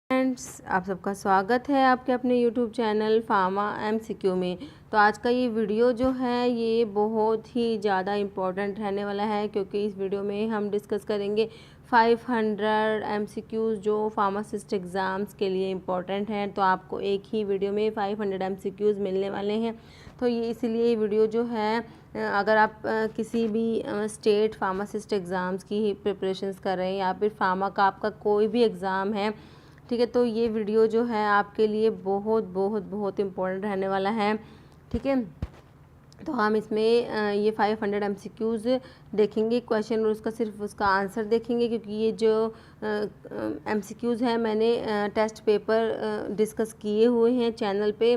Friends, आप सबका स्वागत है आपके अपने यूट्यूब चैनल फार्मा एमसीक्यू में। तो आज का ये वीडियो जो है ये बहुत ही ज़्यादा इम्पोर्टेंट रहने वाला है, क्योंकि इस वीडियो में हम डिस्कस करेंगे 500 एमसीक्यूज़ जो फार्मासिस्ट एग्ज़ाम्स के लिए इम्पोर्टेंट हैं। तो आपको एक ही वीडियो में 500 एमसीक्यूज़ मिलने वाले हैं। तो ये इसीलिए ये वीडियो जो है, अगर आप किसी भी स्टेट फार्मासिस्ट एग्ज़ाम्स की प्रिपरेशंस कर रहे हैं या फिर फार्मा का आपका कोई भी एग्ज़ाम है, ठीक है, तो ये वीडियो जो है आपके लिए बहुत बहुत बहुत इम्पोर्टेंट रहने वाला है। ठीक है, तो हम इसमें ये 500 एमसीक्यूज़ देखेंगे क्वेश्चन, और उसका सिर्फ उसका आंसर देखेंगे, क्योंकि ये जो एमसीक्यूज़ है मैंने टेस्ट पेपर डिस्कस किए हुए हैं चैनल पे।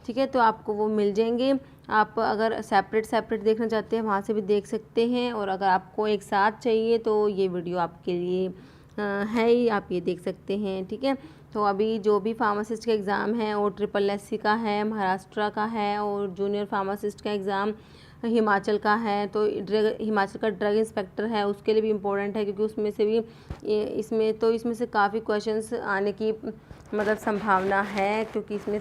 ठीक है, तो आपको वो मिल जाएंगे। आप अगर सेपरेट देखना चाहते हैं वहाँ से भी देख सकते हैं, और अगर आपको एक साथ चाहिए तो ये वीडियो आपके लिए है ही, आप ये देख सकते हैं। ठीक है, तो अभी जो भी फार्मासिस्ट का एग्ज़ाम है वो SSC का है, महाराष्ट्र का है, और जूनियर फार्मासिस्ट का एग्ज़ाम हिमाचल का है। तो हिमाचल का ड्रग इंस्पेक्टर है, उसके लिए भी इम्पोर्टेंट है, क्योंकि उसमें से भी इसमें से काफ़ी क्वेश्चंस आने की मतलब संभावना है, क्योंकि इसमें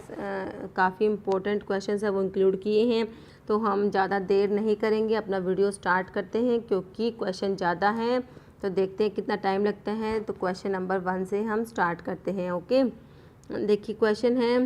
काफ़ी इम्पोर्टेंट क्वेश्चंस है वो इंक्लूड किए हैं। तो हम ज़्यादा देर नहीं करेंगे, अपना वीडियो स्टार्ट करते हैं, क्योंकि क्वेश्चन ज़्यादा हैं। तो देखते हैं कितना टाइम लगता है। तो क्वेश्चन नंबर 1 से हम स्टार्ट करते हैं। ओके, देखिए क्वेश्चन है,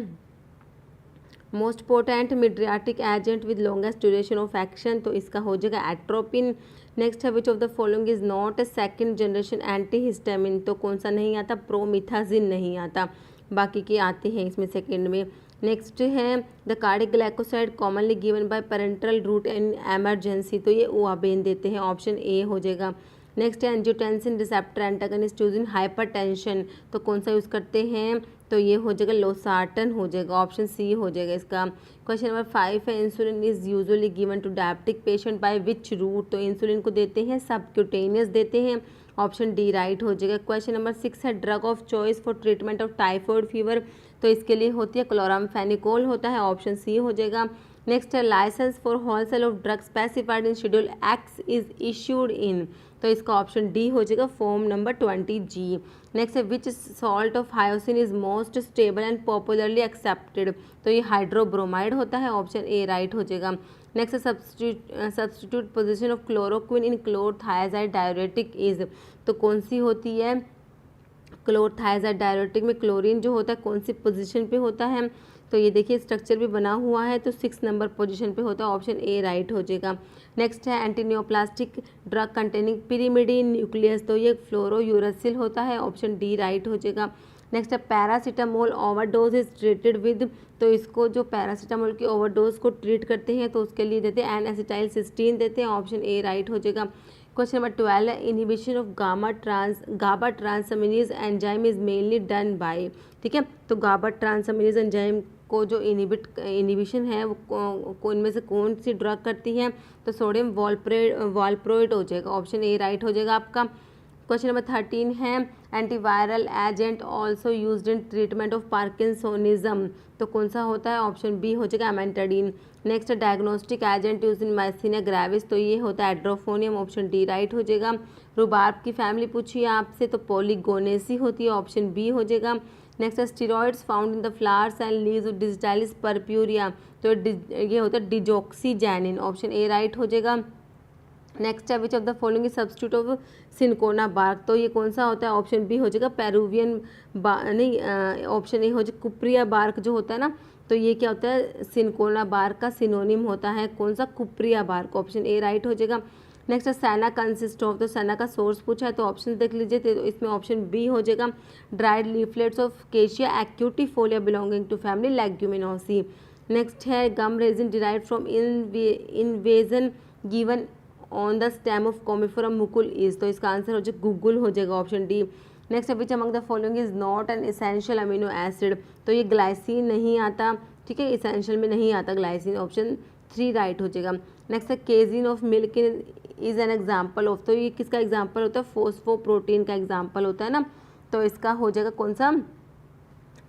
most potent mydriatic agent with longest duration of action. तो इसका हो जाएगा एट्रोपिन। नेक्स्ट है, which of the following is not A second generation antihistamine. तो कौन सा नहीं आता? प्रोमिथाजिन नहीं आता, बाकी के आते हैं इसमें सेकेंड में। नेक्स्ट है, the cardiac glycoside commonly given by parenteral route in emergency. तो ये ओआबेन देते हैं, ऑप्शन ए हो जाएगा। नेक्स्ट है, angiotensin receptor antagonist use in hypertension. तो कौन सा यूज़ करते हैं? तो ये हो जाएगा लोसार्टन हो जाएगा, ऑप्शन सी हो जाएगा इसका। क्वेश्चन नंबर 5 है, insulin is usually given to diabetic patient by which route. तो इंसुलिन को देते हैं सबक्यूटेनियस देते हैं, ऑप्शन डी राइट हो जाएगा। क्वेश्चन नंबर 6 है, drug of choice for treatment of typhoid fever. तो इसके लिए होती है क्लोरामफेनिकोल होता है, ऑप्शन सी हो जाएगा। नेक्स्ट है, licence for wholesale of drug specified in schedule X is issued in. तो इसका ऑप्शन डी हो जाएगा, फॉर्म नंबर 20G। नेक्स्ट है, which salt of hyoscine is most stable and popularly accepted. तो ये हाइड्रोब्रोमाइड होता है, ऑप्शन ए राइट हो जाएगा। नेक्स्ट है, substitute position of chloroquine in chlorothiazide diuretic is. तो कौन सी होती है? क्लोरथायाजाइड डायरेटिक में क्लोरीन जो होता है कौन सी पोजीशन पे होता है? तो ये देखिए स्ट्रक्चर भी बना हुआ है, तो 6 नंबर पोजीशन पे होता है, ऑप्शन ए राइट हो जाएगा। नेक्स्ट है, एंटीनियोप्लास्टिक ड्रग कंटेनिंग पिरिमिडीन न्यूक्लियस। तो ये फ्लोरोयूरेसिल होता है, ऑप्शन डी राइट हो जाएगा। नेक्स्ट है, paracetamol overdose is treated with. तो इसको जो पैरासीटामोल की ओवरडोज को ट्रीट करते हैं तो उसके लिए देते हैं एन एसिटाइल सिस्टीन देते हैं, ऑप्शन ए राइट हो जाएगा। क्वेश्चन नंबर 12 है, inhibition of GABA transaminase enzyme is mainly done by. ठीक है, तो गाबा ट्रांसअमीनेज एंजाइम को जो इनहिबिशन है वो इनमें से कौन सी ड्रग करती है? तो सोडियम वॉल्प्रोइड हो जाएगा, ऑप्शन ए राइट हो जाएगा आपका। क्वेश्चन नंबर 13 है, antiviral agent also used in treatment of parkinsonism. तो कौन सा होता है? ऑप्शन बी हो जाएगा, amantadine. Next diagnostic agent use in myasthenia gravis. तो ये होता है एड्रोफोनियम, ऑप्शन डी राइट हो जाएगा। रुबाब की फैमिली पूछी है आपसे, तो पॉलीगोनेसी होती है, ऑप्शन बी हो जाएगा। नेक्स्ट है, steroids found in the flowers and leaves of digitalis purpurea. तो ये होता है डिजॉक्सीजैनिन, ऑप्शन ए राइट हो जाएगा। नेक्स्ट है, which of the following is substitute of cinchona bark. तो ये कौन सा होता है? ऑप्शन बी हो जाएगा, पेरुवियन नहीं, ऑप्शन ए हो जाएगा कुप्रिया बार्क जो होता है ना। तो ये क्या होता है? सिनकोना बार्क का सिनोनिम होता है, कौन सा? कुप्रिया बार्क, ऑप्शन ए राइट हो जाएगा। नेक्स्ट है, सैना कंसिस्ट ऑफ। तो सैना का सोर्स पूछा है, तो ऑप्शन देख लीजिए, तो इसमें ऑप्शन बी हो जाएगा, dried leaflets of cassia acutifolia belonging to family leguminosae. Next है, gum resin derived from invasion given on the stem of commiphora mukul is. तो इसका आंसर हो जाएगा गूगल हो जाएगा, ऑप्शन डी। नेक्स्ट है, which among the following is not an essential amino acid. तो ये ग्लाइसिन नहीं आता, ठीक है, एसेंशियल में नहीं आता ग्लाइसिन, ऑप्शन 3 राइट हो जाएगा। नेक्स्ट है, casein of milk is an example of. तो ये किसका एग्जाम्पल होता है? फोस्फोप्रोटीन का एग्जाम्पल होता है ना। तो इसका हो जाएगा कौन सा?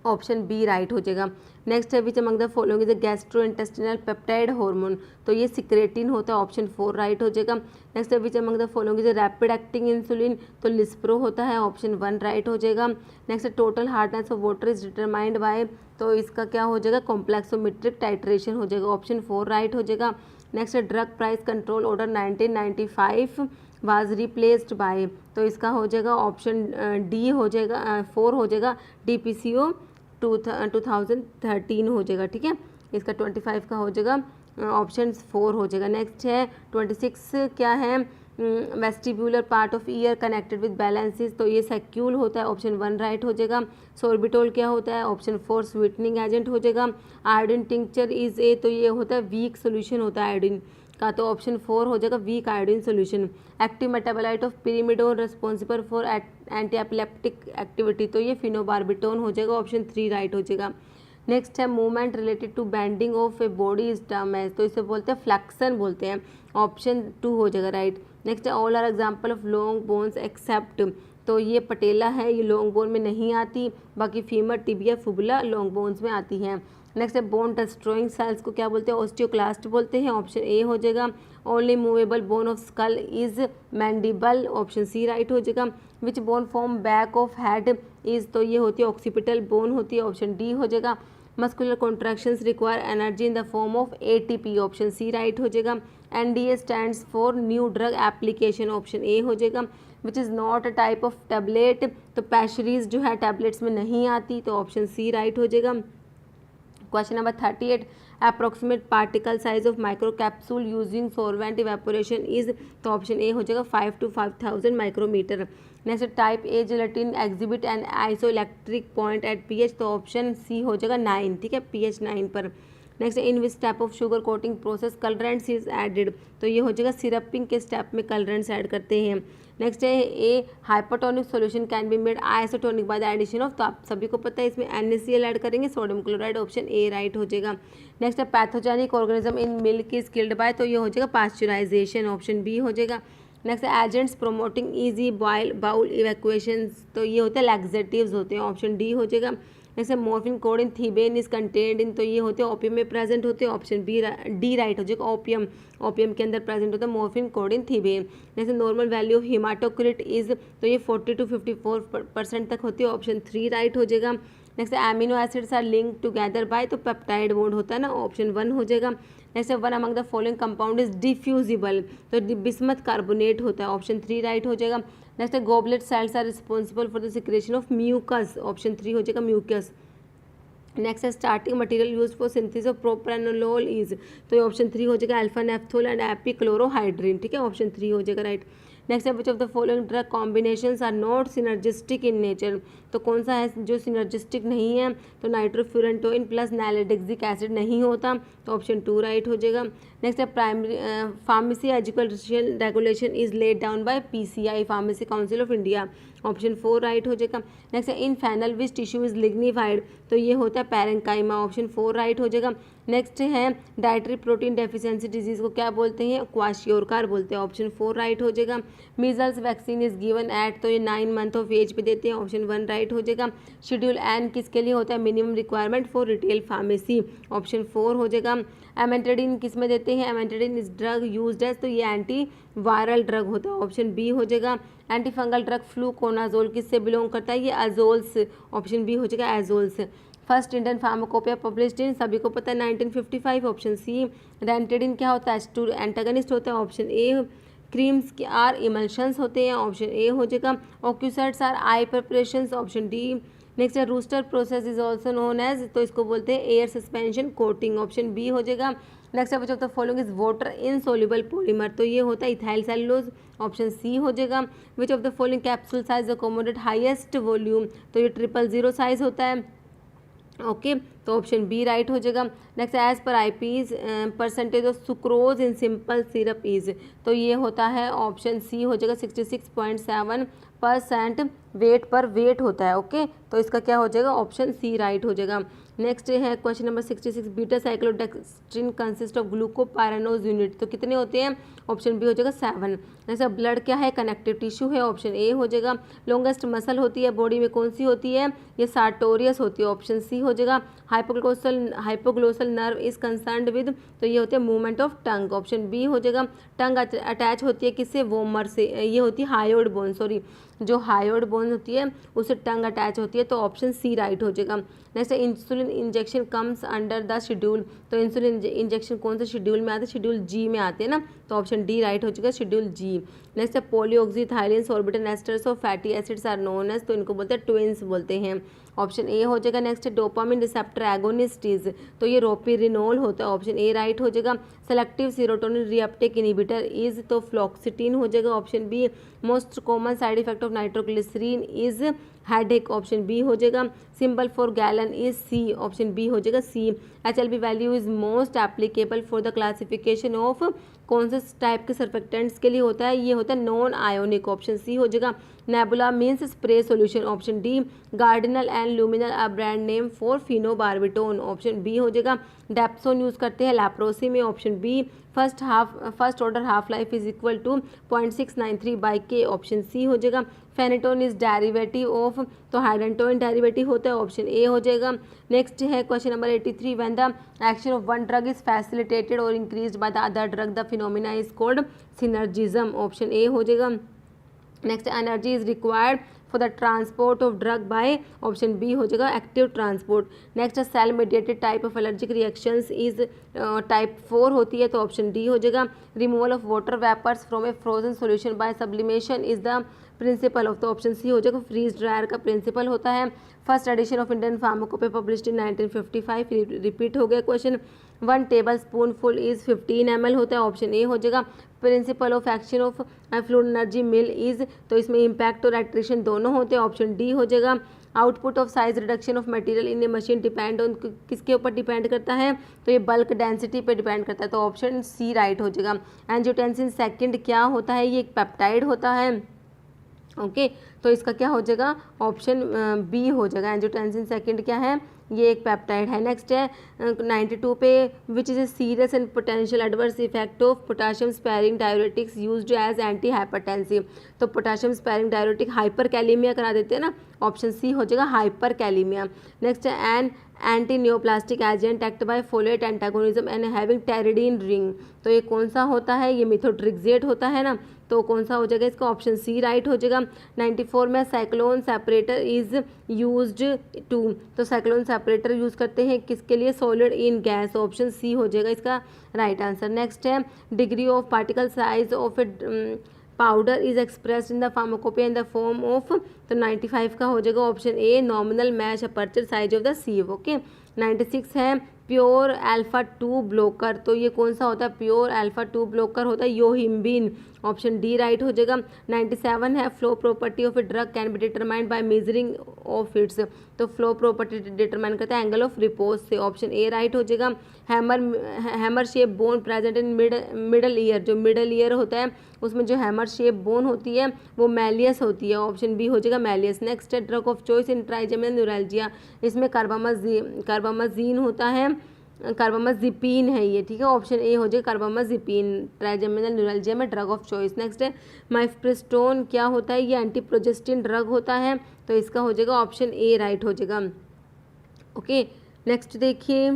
ऑप्शन बी राइट हो जाएगा। नेक्स्ट है which among the following is a gastrointestinal peptide hormone, तो ये सिक्रेटिन होता है, ऑप्शन 4 राइट हो जाएगा। नेक्स्ट है which among the following is a rapid acting insulin, तो लिस्प्रो होता है, ऑप्शन 1 राइट हो जाएगा। नेक्स्ट है total hardness of water is determined by, तो इसका क्या हो जाएगा, कॉम्प्लेक्सोमेट्रिक टाइट्रेशन हो जाएगा, ऑप्शन 4 राइट हो जाएगा। नेक्स्ट है drug price control order 1995 was replaced by, तो इसका हो जाएगा ऑप्शन डी हो जाएगा, 4 हो जाएगा, DPCO 2013 हो जाएगा, ठीक है। इसका 25 का हो जाएगा, ऑप्शन 4 हो जाएगा। नेक्स्ट है 26 क्या है, vestibular part of year connected with balances, तो ये सैक्यूल होता है, ऑप्शन 1 राइट हो जाएगा। सोर्बिटोल क्या होता है, ऑप्शन 4 स्वीटनिंग एजेंट हो जाएगा। आयोडीन टिंक्चर इज ए, तो ये होता है वीक सोल्यूशन होता है आयोडीन का, तो ऑप्शन 4 हो जाएगा weak iodine solution. Active metabolite of primidone responsible for anti epileptic activity, तो ये फिनोबार्बिटोन हो जाएगा, ऑप्शन 3 राइट हो जाएगा। नेक्स्ट है movement related to bending of a body is term as, तो इसे बोलते हैं फ्लेक्शन बोलते हैं, ऑप्शन 2 हो जाएगा राइट। नेक्स्ट है all are example of long bones except, तो ये पटेला है, ये लॉन्ग बोन में नहीं आती, बाकी फीमर टिबिया फुबुला लॉन्ग बोन्स में आती है। नेक्स्ट है बोन डिस्ट्रॉइंग सेल्स को क्या बोलते हैं, ऑस्टियोक्लास्ट बोलते हैं, ऑप्शन ए हो जाएगा। Only movable bone of skull is mandible, option C right हो जाएगा। Which bone form back of head is, तो ये होती है ऑक्सीपिटल बोन होती है, ऑप्शन डी हो जाएगा। Muscular contractions require energy in the form of ATP, option C right हो जाएगा। NDA stands for new drug application, option A हो जाएगा। Which is not a type of tablet, तो pessaries जो है टैबलेट्स में नहीं आती, तो ऑप्शन सी राइट हो जाएगा। Question number 38 approximate particle size of microcapsule using solvent evaporation is, तो ऑप्शन ए हो जाएगा 5 to 5000 micrometre. Next type A gelatin exhibit and isoelectric point at pH, तो ऑप्शन सी हो जाएगा 9, ठीक है, pH 9 पर। Next in which step of sugar coating process colourants is added, तो ये हो जाएगा सिरपिंग के स्टेप में कलरेंट्स ऐड करते हैं। नेक्स्ट है a hypotonic solution can be made isotonic by the addition of, तो आप सभी को पता है इसमें NaCl ऐड करेंगे, sodium chloride, option A right हो जाएगा। नेक्स्ट है pathogenic organism in milk is killed by, तो ये हो जाएगा पास्चराइजेशन, ऑप्शन बी हो जाएगा। नेक्स्ट है agents promoting easy bowel bowel evacuations, तो ये होते हैं लैक्सेटिव्स होते हैं, ऑप्शन डी हो जाएगा। जैसे morphine codeine thebaine is contained in, तो ये होते हैं ओपियम में प्रेजेंट होते हैं, ऑप्शन बी डी राइट हो जाएगा। ओपियम के अंदर प्रेजेंट होता है मॉर्फिन कोड इन थीबेन। जैसे नॉर्मल वैल्यू ऑफ हिमाटोक्रिट इज, तो ये 40 to 54% तक होती है, ऑप्शन 3 राइट हो जाएगा। Next amino acids are link together by, तो पेप्टाइड बॉन्ड होता है ना, ऑप्शन 1 हो जाएगा। Next one among the following compound is diffusible, तो बिस्मथ कार्बोनेट होता है, ऑप्शन 3 राइट हो जाएगा। Next goblet cells are responsible for the secretion of mucus, option 3 हो जाएगा म्यूकस। नेक्स्ट है starting material use for synthesis of propranolol is, तो ये ऑप्शन 3 हो जाएगा अल्फा नेफ्थोल एंड एपिक्लोरोहाइड्रिन, ठीक है, ऑप्शन 3 हो जाएगा राइट। नेक्स्ट है which of the following drug combinations are not synergistic in nature, तो कौन सा है जो सिनर्जिस्टिक नहीं है, तो नाइट्रोफ्यूरेंटोइन प्लस नैलेडिक्सिक एसिड नहीं होता, तो ऑप्शन 2 राइट हो जाएगा। नेक्स्ट है primary pharmacy education regulation is laid down by PCI pharmacy council of India, option 4 right हो जाएगा। नेक्स्ट है इन फैनल विच टिश्यू इज लिग्निफाइड, तो ये होता है पैरेंकाइमा, ऑप्शन 4 राइट हो जाएगा। नेक्स्ट है डाइटरी प्रोटीन डेफिशिएंसी डिजीज को क्या बोलते हैं, क्वाशियोरकार बोलते हैं, ऑप्शन 4 राइट हो जाएगा। Measles vaccine is given at, तो ये 9 मंथ ऑफ एज पे देते हैं, ऑप्शन 1 राइट हो जाएगा। शेड्यूल एन किसके लिए होता है, minimum requirement for retail pharmacy, option 4 हो जाएगा। एमेंटेडिन किस में देते हैं, amantadine is drug used as, तो ये एंटी वायरल ड्रग होता है, ऑप्शन बी हो जाएगा। एंटी फंगल ड्रग फ्लूकोनाजोल किससे बिलोंग करता है, ये एजोल्स, ऑप्शन बी हो जाएगा एजोल्स। First Indian pharmacopoeia published in, सभी को पता है 1955, ऑप्शन सी। रेंटेडिन क्या होता है, H2 एंटागनिस्ट होता है, ऑप्शन ए। क्रीम्स के आर इमल्शंस होते हैं, ऑप्शन ए हो जाएगा। Ocusides are eye preparations, option D. Next है Wurster process is also known as, तो इसको बोलते हैं air suspension coating, option B हो जाएगा। नेक्स्ट है which of the following is water insoluble polymer, तो ये होता है इथाइल सेलुलोज, ऑप्शन सी हो जाएगा। Which of the following capsule size accommodate highest volume, तो ये 000 साइज होता है, ओके। तो ऑप्शन बी राइट हो जाएगा। Next, as per IP's percentage of sucrose in simple syrup is, तो ये होता है ऑप्शन सी हो जाएगा 66.7% वेट पर वेट होता है। ओके, तो इसका क्या हो जाएगा, ऑप्शन सी राइट हो जाएगा। नेक्स्ट है question number 66, beta cyclodextrin consist of glucopyranose unit, तो कितने होते हैं, ऑप्शन बी हो जाएगा 7। जैसे ब्लड क्या है, कनेक्टिव टिश्यू है, ऑप्शन ए हो जाएगा। लॉन्गेस्ट मसल होती है बॉडी में कौन सी होती है, ये सार्टोरियस होती है, ऑप्शन सी हो जाएगा। Hypoglossal nerve is concerned with, तो ये होते हैं movement of tongue, option B हो जाएगा। टंग अटैच होती है किससे, वोमर से, ये होती है हायोइड बोन, सॉरी जो हायोइड बोन होती है उससे टंग अटैच होती है, तो ऑप्शन सी राइट हो जाएगा। Next, insulin injection comes under the schedule, तो इंसुलिन इंजेक्शन कौन से शेड्यूल में आते हैं, शेड्यूल जी में आते हैं ना, तो ऑप्शन डी राइट हो जाएगा, शेड्यूल जी। नेक्स्ट है polyoxyethylene sorbitol esters of fatty acids are known as, तो इनको बोलते हैं ट्विंस बोलते हैं, ऑप्शन ए हो जाएगा। नेक्स्ट है डोपामिन रिसेप्टर एगोनिस्ट इज, तो ये रोपिरिनोल होता है, ऑप्शन ए राइट हो जाएगा। Selective serotonin reuptake inhibitor is, तो फ्लॉक्सिटिन हो जाएगा, option B. Most common side effect of nitroglycerin is headache, option B हो जाएगा। Symbol for gallon is C, option B हो जाएगा C. HLB value is most applicable for the classification of, कौन से type के surfactants के लिए होता है, ये होता है नॉन आयोनिक, ऑप्शन सी हो जाएगा। Nebula means spray solution, option D. Gardenal and luminal a brand name for phenobarbitone, option B हो जाएगा। डेप्सोन यूज करते हैं लैप्रोसी में, option B. First order half life is equal to 0.693 by K, option C हो जाएगा। Phenytoin is derivative of, तो hydantoin derivative होता है, ऑप्शन ए हो जाएगा। नेक्स्ट है question number 83, when the action of one drug is facilitated और increased by the other drug the phenomena is called synergism, option A हो जाएगा। Next, energy is required for the transport of drug by, option B हो जाएगा active transport. Next, cell mediated type of allergic reactions is type 4 होती है, तो option D हो जाएगा। Removal of water vapours from a frozen solution by sublimation is the principle of, तो option C हो जाएगा, फ्रीज ड्रायर का principal होता है। First edition of Indian pharmacopoeia published in 1955, repeat हो गया question. 1 table spoon full is 15 ml होता है, ऑप्शन ए हो जाएगा। Principle of action of fluid energy mill is, तो इसमें इम्पैक्ट और एट्रिशन दोनों होते हैं, ऑप्शन डी हो जाएगा। Output of size reduction of material in A machine depend on, किसके ऊपर डिपेंड करता है, तो ये बल्क डेंसिटी पे डिपेंड करता है, तो ऑप्शन सी राइट हो जाएगा। एंजियोटेंसिन सेकंड क्या होता है, ये एक पेप्टाइड होता है, ओके तो इसका क्या हो जाएगा, ऑप्शन बी हो जाएगा। एंजियोटेंसिन सेकंड क्या है, ये एक पेप्टाइड है। नेक्स्ट है 92 पे, which is a serious and potential adverse effect of potassium sparing diuretics used as anti hypertensive, तो potassium sparing diuretic hyperkalaemia करा देते हैं ना, ऑप्शन सी हो जाएगा हाइपर कैलीमिया। नेक्स्ट है an anti neoplastic agent act by folate antagonism and having pteridine ring, तो ये कौन सा होता है, ये मिथोट्रिक्सेट होता है ना, तो कौन सा हो जाएगा इसका, ऑप्शन सी राइट हो जाएगा। 94 में cyclone separator is used to, तो साइक्लोन सेपरेटर यूज करते हैं किसके लिए, solid in gas, option C हो जाएगा इसका राइट आंसर। नेक्स्ट है degree of particle size of a powder is expressed in the pharmacopoeia in the form of, तो 95 का हो जाएगा option A, nominal mesh aperture size of the sieve, okay. 96 है pure alpha 2 blocker, तो ये कौन सा होता है, प्योर अल्फा 2 ब्लॉकर होता है योहिम्बिन, ऑप्शन डी राइट हो जाएगा। 97 है flow property of a drug can be determined by measuring of its, तो फ्लो प्रॉपर्टी डिटरमाइन करता है एंगल ऑफ रिपोज से, ऑप्शन ए राइट हो जाएगा। Hammer shape bone present in middle ear, जो मिडल ईयर होता है उसमें जो हैमर शेप बोन होती है वो मैलियस होती है, ऑप्शन बी हो जाएगा मैलियस। नेक्स्ट है drug of choice in trigeminal neuralgia, इसमें कार्बामाजीन होता है, कार्बामाजिपिन है ये, ठीक है, ऑप्शन ए हो जाएगा कार्बामाजिपिन, ट्राइजेमिनल न्यूरैल्जिया में ड्रग ऑफ चॉइस। नेक्स्ट है माइफ्रेस्टोन क्या होता है, ये एंटीप्रोजेस्टिन ड्रग होता है, तो इसका हो जाएगा ऑप्शन ए राइट हो जाएगा, ओके। नेक्स्ट देखिए,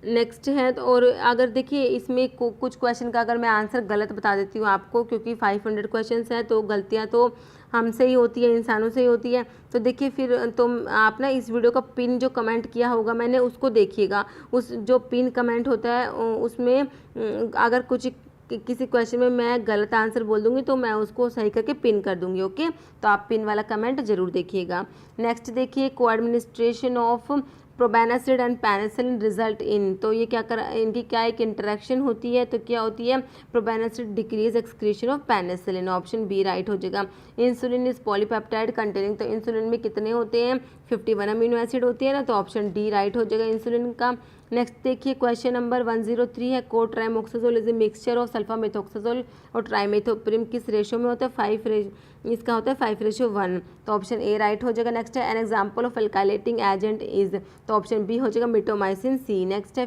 नेक्स्ट है तो, और अगर देखिए इसमें कुछ क्वेश्चन का अगर मैं आंसर गलत बता देती हूँ आपको, क्योंकि 500 क्वेश्चंस हैं तो गलतियाँ तो हमसे ही होती है, इंसानों से ही होती है, तो देखिए फिर तो आप ना इस वीडियो का पिन जो कमेंट किया होगा मैंने उसको देखिएगा, उस जो पिन कमेंट होता है उसमें अगर कुछ किसी क्वेश्चन में मैं गलत आंसर बोल दूंगी तो मैं उसको सही करके पिन कर दूंगी, ओके, तो आप पिन वाला कमेंट जरूर देखिएगा। नेक्स्ट देखिए coadministration of probenecid and penicillin result in, तो ये क्या कर इनकी क्या एक इंटरेक्शन होती है, तो क्या होती है, probenecid decrease excretion of penicillin, option B right हो जाएगा। इंसुलिन इज पॉलीपेप्टाइड कंटेनिंग, तो इंसुलिन में कितने होते हैं, 51 अमीनो एसिड होती है ना, तो ऑप्शन डी राइट हो जाएगा इंसुलिन का। नेक्स्ट देखिए क्वेश्चन नंबर 103 है, cotrimoxazole is a mixture of sulfamethoxazole और ट्राइमेथोप्रिम किस रेशो में होता है, 5 इसका होता है 5:1, तो ऑप्शन ए राइट हो जाएगा। नेक्स्ट है an example of alkylating agent is, तो ऑप्शन बी हो जाएगा मिटोमाइसिन सी। नेक्स्ट है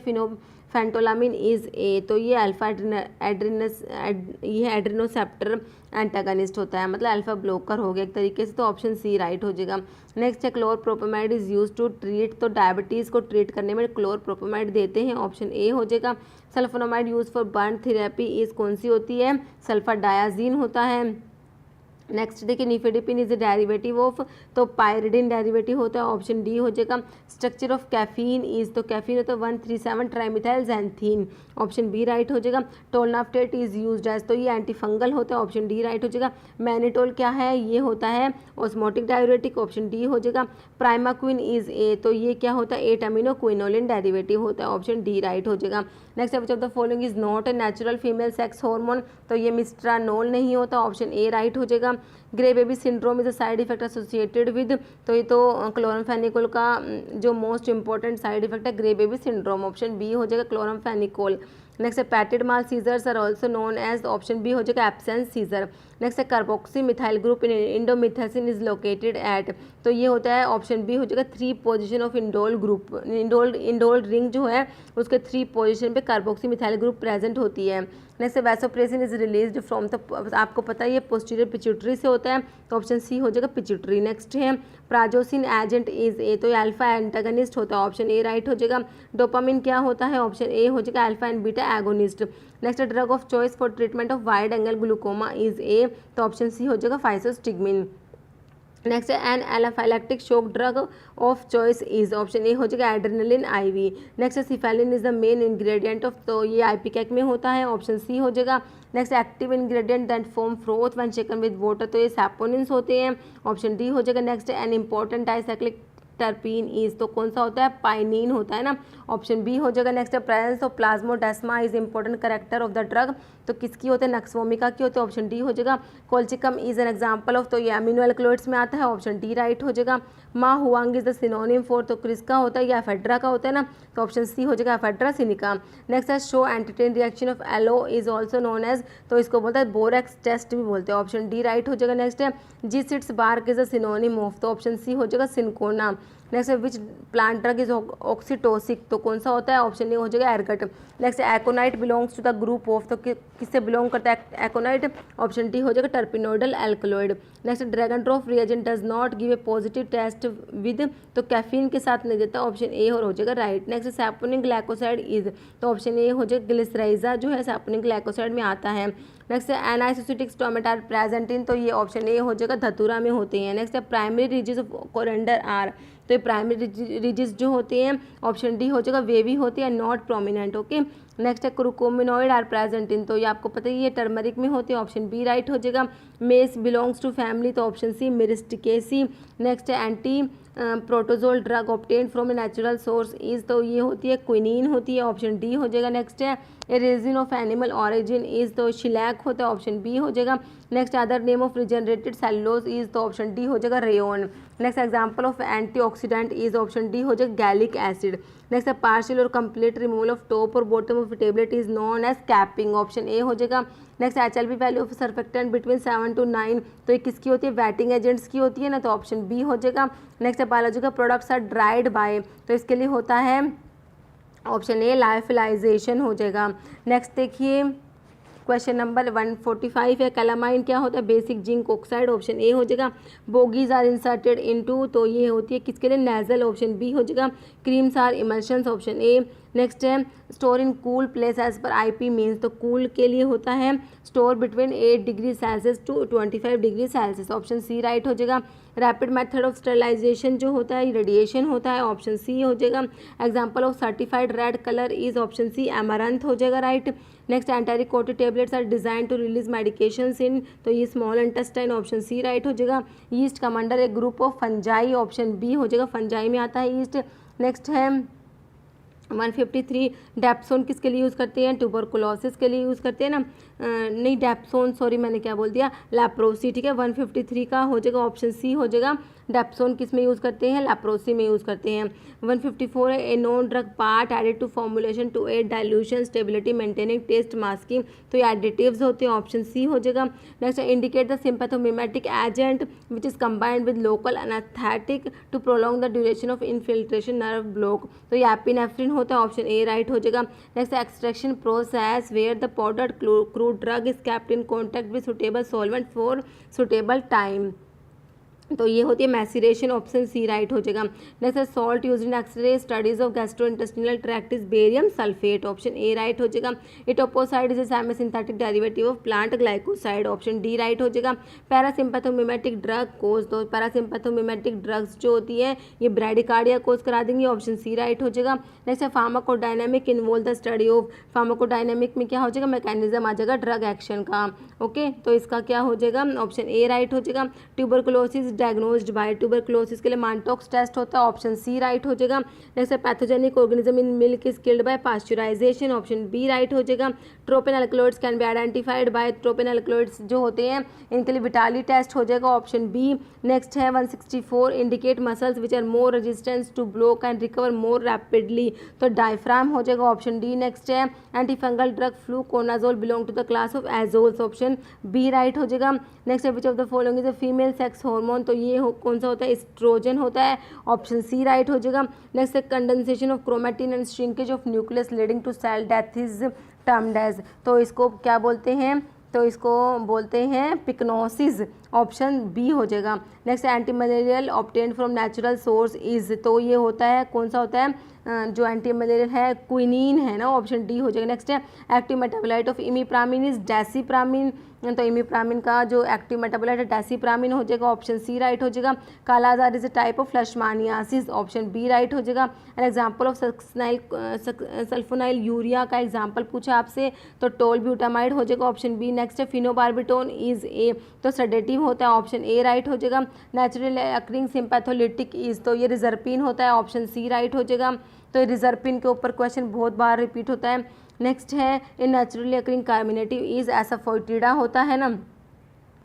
फेंटोलामिन इज ए, तो ये अल्फा एड्रेनोसेप्टर एंटागनिस्ट होता है, मतलब अल्फा ब्लॉकर हो गया एक तरीके से, तो ऑप्शन सी राइट हो जाएगा। नेक्स्ट है chlorpropamide is use to treat, तो डायबिटीज़ को ट्रीट करने में क्लोरप्रोपेमाइड देते हैं, ऑप्शन ए हो जाएगा। Sulfonamide use for burn therapy is कौन सी होती है, सल्फर डायाजीन होता है। नेक्स्ट देखिए nifedipine is a derivative of, तो पायरिडिन डेरिवेटिव होता है, ऑप्शन डी हो जाएगा। स्ट्रक्चर ऑफ कैफीन इज, तो कैफीन होता है 137 trimethyl xanthine, option B right हो जाएगा। टोलनाफ्टेट इज यूज्ड एज, तो ये एंटीफंगल होता है, ऑप्शन डी राइट हो जाएगा। मैनिटोल क्या है, ये होता है ऑस्मोटिक डाययूरेटिक, ऑप्शन डी हो जाएगा। प्राइमाक्विन इज ए, तो ये क्या होता है 8 अमीनो क्विनोलिन डेरिवेटिव होता है, ऑप्शन डी राइट हो जाएगा। नेक्स्ट है which of the following is not a natural female sex hormone, तो ये मिस्ट्रानोल नहीं होता, ऑप्शन ए राइट हो जाएगा। Grey baby syndrome is a side effect associated with, तो ये तो क्लोरमफेनिकोल का जो मोस्ट इंपॉर्टेंट साइड इफेक्ट है grey baby syndrome, option B हो जाएगा क्लोरमफेनिकोल। नेक्स्ट है petit mal seizures are also known as, option B हो जाएगा एब्सेंस सीजर। नेक्स्ट है carboxy methyl group in indomethacin is located at, तो ये होता है ऑप्शन बी हो जाएगा 3 position of indole group, indole ring जो है उसके 3 पोजीशन पे कार्बोक्सी मिथाइल ग्रुप प्रेजेंट होती है। नेक्स्ट है vasopressin is released from the, आपको पता है ये पोस्टीरियर पिट्यूटरी से होता है, तो ऑप्शन सी हो जाएगा पिट्यूटरी। नेक्स्ट है प्राजोसिन एजेंट इज ए, तो ये अल्फा एंटागनिस्ट होता है, ऑप्शन ए राइट हो जाएगा। डोपामिन क्या होता है, ऑप्शन ए हो जाएगा alpha and beta agonist. Next drug of choice for treatment of wide angle glaucoma is a, तो ऑप्शन सी हो जाएगा फाइसोस्टिग्मिन। नेक्स्ट है an anaphylactic shock drug of choice is, option A हो जाएगा adrenaline IV. Next है cephaeline is the main ingredient of, तो ये आईपीकैक में होता है, ऑप्शन सी हो जाएगा। Next active ingredient that form froth when shaken with water, तो ये सैपोनिन्स होते हैं, ऑप्शन डी हो जाएगा। Next an important dicyclic terpene is, तो कौन सा होता है, पाइनिन होता है ना, ऑप्शन बी हो जाएगा। नेक्स्ट है presence of plasmodesma is important character of the drug, तो किसकी होते हैं, नक्सवोमिका की होते हैं, ऑप्शन डी हो जाएगा। Colchicum is an example of, तो ये अमीनो एल्कलॉइड्स में आता है, ऑप्शन डी राइट हो जाएगा। मा Huang is the synonym for, तो किसका होता है, ये एफेड्रा का होता है ना, तो ऑप्शन सी हो जाएगा एफेड्रा सिनिका। नेक्स्ट है Schouteten reaction of aloe is also known as, तो इसको बोलता है बोरेक्स टेस्ट भी बोलते हैं, ऑप्शन डी राइट हो जाएगा। नेक्स्ट है जी6 bark is the synonym of, तो ऑप्शन सी हो जाएगा सिनकोना। नेक्स्ट है which plant drug is oxytocic, तो कौन सा होता है, ऑप्शन ए हो जाएगा ergot. Next aconite belongs to the group of, तो किससे बिलोंग करता है एकोनाइट, ऑप्शन डी हो जाएगा terpenoidal alkaloid. Next Dragendorff reagent does not give a positive test with, तो कैफीन के साथ नहीं देता, ऑप्शन ए और हो जाएगा right. Next saponic glycoside is, तो ऑप्शन ए हो जाएगा ग्लिसराइजा जो है सैपोनिक ग्लाइकोसाइड में आता है। नेक्स्ट है एनाइसोसिटिक स्टोमेटा आर प्रेजेंट इन, तो ये ऑप्शन ए हो जाएगा धतूरा में होते हैं। नेक्स्ट है primary ridges of coriander are, तो ये प्राइमरी रिजिस जो होते हैं ऑप्शन डी हो जाएगा वेवी होते हैं, नॉट प्रोमिनेंट, ओके। नेक्स्ट है क्रूकोमिनॉइड आर प्रेजेंट इन, तो ये आपको पता ही है टर्मरिक में होते हैं, ऑप्शन बी राइट हो जाएगा। मेस बिलोंग्स टू फैमिली, तो ऑप्शन सी मिरिस्टिकेसी। नेक्स्ट है anti protozoal drug obtain from a natural source is, तो ये होती है क्विनीन होती है, ऑप्शन डी हो जाएगा। नेक्स्ट है a resin of animal origin is, तो शिलैक होता है, ऑप्शन बी हो जाएगा। Next other name of regenerated cellulose is, तो ऑप्शन डी हो जाएगा rayon. Next example of antioxidant is, option D हो जाएगा गैलिक एसिड। नेक्स्ट है पार्शियल और कंप्लीट रिमूवल ऑफ टॉप और bottom of tablet is known as capping, option A हो जाएगा। Next HLB value of surfactant between 7 to 9, तो ये किसकी होती है, वेटिंग एजेंट्स की होती है ना, तो ऑप्शन बी हो जाएगा। नेक्स्ट है biological products are dried by, तो इसके लिए होता है ऑप्शन ए लाइफिलाइजेशन हो जाएगा। नेक्स्ट देखिए क्वेश्चन नंबर 145 है, कैलामाइन क्या होता है, basic zinc oxide, option A हो जाएगा। बोगीज आर इंसर्टेड इनटू, तो ये होती है किसके लिए, नेजल, ऑप्शन बी हो जाएगा। Creams are emulsions, option A. Next है store in cool place as per IP means, तो कूल के लिए होता है store between 8 degree celsius to 25 degree celsius, option C right हो जाएगा। रैपिड मेथड ऑफ स्टरलाइजेशन जो होता है रेडिएशन होता है, ऑप्शन सी हो जाएगा। Example of certified red colour is, option C amaranth हो जाएगा right. Next enteric coated tablets are designed to release medications in, तो ये small intestine, option C right हो जाएगा। ईस्ट कमांडर एक group of fungi, option B हो जाएगा, fungi में आता है ईस्ट। नेक्स्ट है 153 डेप्सोन किसके लिए यूज़ करते हैं, ट्यूबरकुलोसिस के लिए यूज़ करते हैं ना, नहीं डेप्सोन, सॉरी मैंने क्या बोल दिया, लेप्रोसी, ठीक है। 153 का हो जाएगा ऑप्शन सी हो जाएगा, डेप्सोन किस में यूज़ करते हैं, लेप्रोसी में यूज़ करते हैं। 154 है a non drug part added to formulation to aid dilution stability maintaining taste masking, तो ये एडिटिव्स होते हैं, ऑप्शन सी हो जाएगा। Next indicate the sympathomimetic agent which is combined with local anaesthetic to prolong the duration of infiltration nerve block, तो ये epinephrine होता है, ऑप्शन ए राइट हो जाएगा। Next extraction process where the powdered crude drug is kept in contact with suitable solvent for suitable time, तो ये होती है मैसिरेशन, ऑप्शन सी राइट हो जाएगा। नेक्स्ट है salt use in X-ray studies of gastrointestinal tract is barium sulphate, option A right हो जाएगा। Etoposide is a semi synthetic derivative of plant glycoside, option D right हो जाएगा। पैरासिम्पैथोमिमेटिक ड्रग कोज, तो पैरासिम्पैथोमिमेटिक drugs जो होती है ये ब्रैडिकार्डिया कोज करा देंगे, ऑप्शन सी राइट हो जाएगा। नेक्स्ट है pharmacodynamic involve the study of, pharmacodynamic में क्या हो जाएगा, मैकेनिज्म आ जाएगा ड्रग एक्शन का, ओके, तो इसका क्या हो जाएगा, ऑप्शन ए राइट हो जाएगा। ट्यूबरकुलोसिस डायग्नोज्ड बाय, ट्यूबरकुलोसिस के लिए मानटॉक्स टेस्ट होता है, ऑप्शन सी राइट हो जाएगा। Next pathogenic organism in milk is killed by pasteurisation, option B right हो जाएगा। Tropine alkaloids can be identified by, tropine alkaloids जो होते हैं इनके लिए विटाली टेस्ट हो जाएगा, ऑप्शन बी। नेक्स्ट है 164 indicate muscles which are more resistance to block and recover more rapidly, तो डायफ्राम हो जाएगा, ऑप्शन डी। नेक्स्ट है anti fungal drug fluconazole belong to the class of azoles, option B right हो जाएगा। Next है which of the following is a female sex hormone, तो ये कौन सा होता है, एस्ट्रोजन होता है, ऑप्शन सी राइट हो जाएगा। नेक्स्ट है condensation of chromatin and shrinkage of nucleus leading to cell death is termed as, तो इसको क्या बोलते हैं, तो इसको बोलते हैं पिक्नोसिस, ऑप्शन बी हो जाएगा। Next anti malarial obtained from natural source is, तो ये होता है कौन सा होता है, जो एंटी मलेरियल है क्विनीन है ना, ऑप्शन डी हो जाएगा। नेक्स्ट है एक्टिव मेटाबोलाइट ऑफ इमीप्रामिन इज डेसिप्रामिन, तो इमीप्रामिन का जो एक्टिव मेटाबोलाइट है डेसिप्रामिन हो जाएगा, ऑप्शन सी राइट हो जाएगा। Kala azar is a type of leishmaniasis, option B right हो जाएगा। एन एग्जांपल ऑफ सल्फोनाइल यूरिया का एग्जांपल पूछा आपसे, तो टोल ब्यूटामाइड हो जाएगा, ऑप्शन बी। नेक्स्ट है फिनोबार्बिटोन इज ए, तो सेडेटिव होता है, ऑप्शन ए राइट हो जाएगा। नेचुरल अक्रिंग सिंपैथोलिटिक इज, तो ये रिजर्पिन होता है, ऑप्शन सी राइट हो जाएगा। तो रिजर्पिन के ऊपर क्वेश्चन बहुत बार रिपीट होता है। नेक्स्ट है an naturally occurring carminative is asafoetida होता है ना,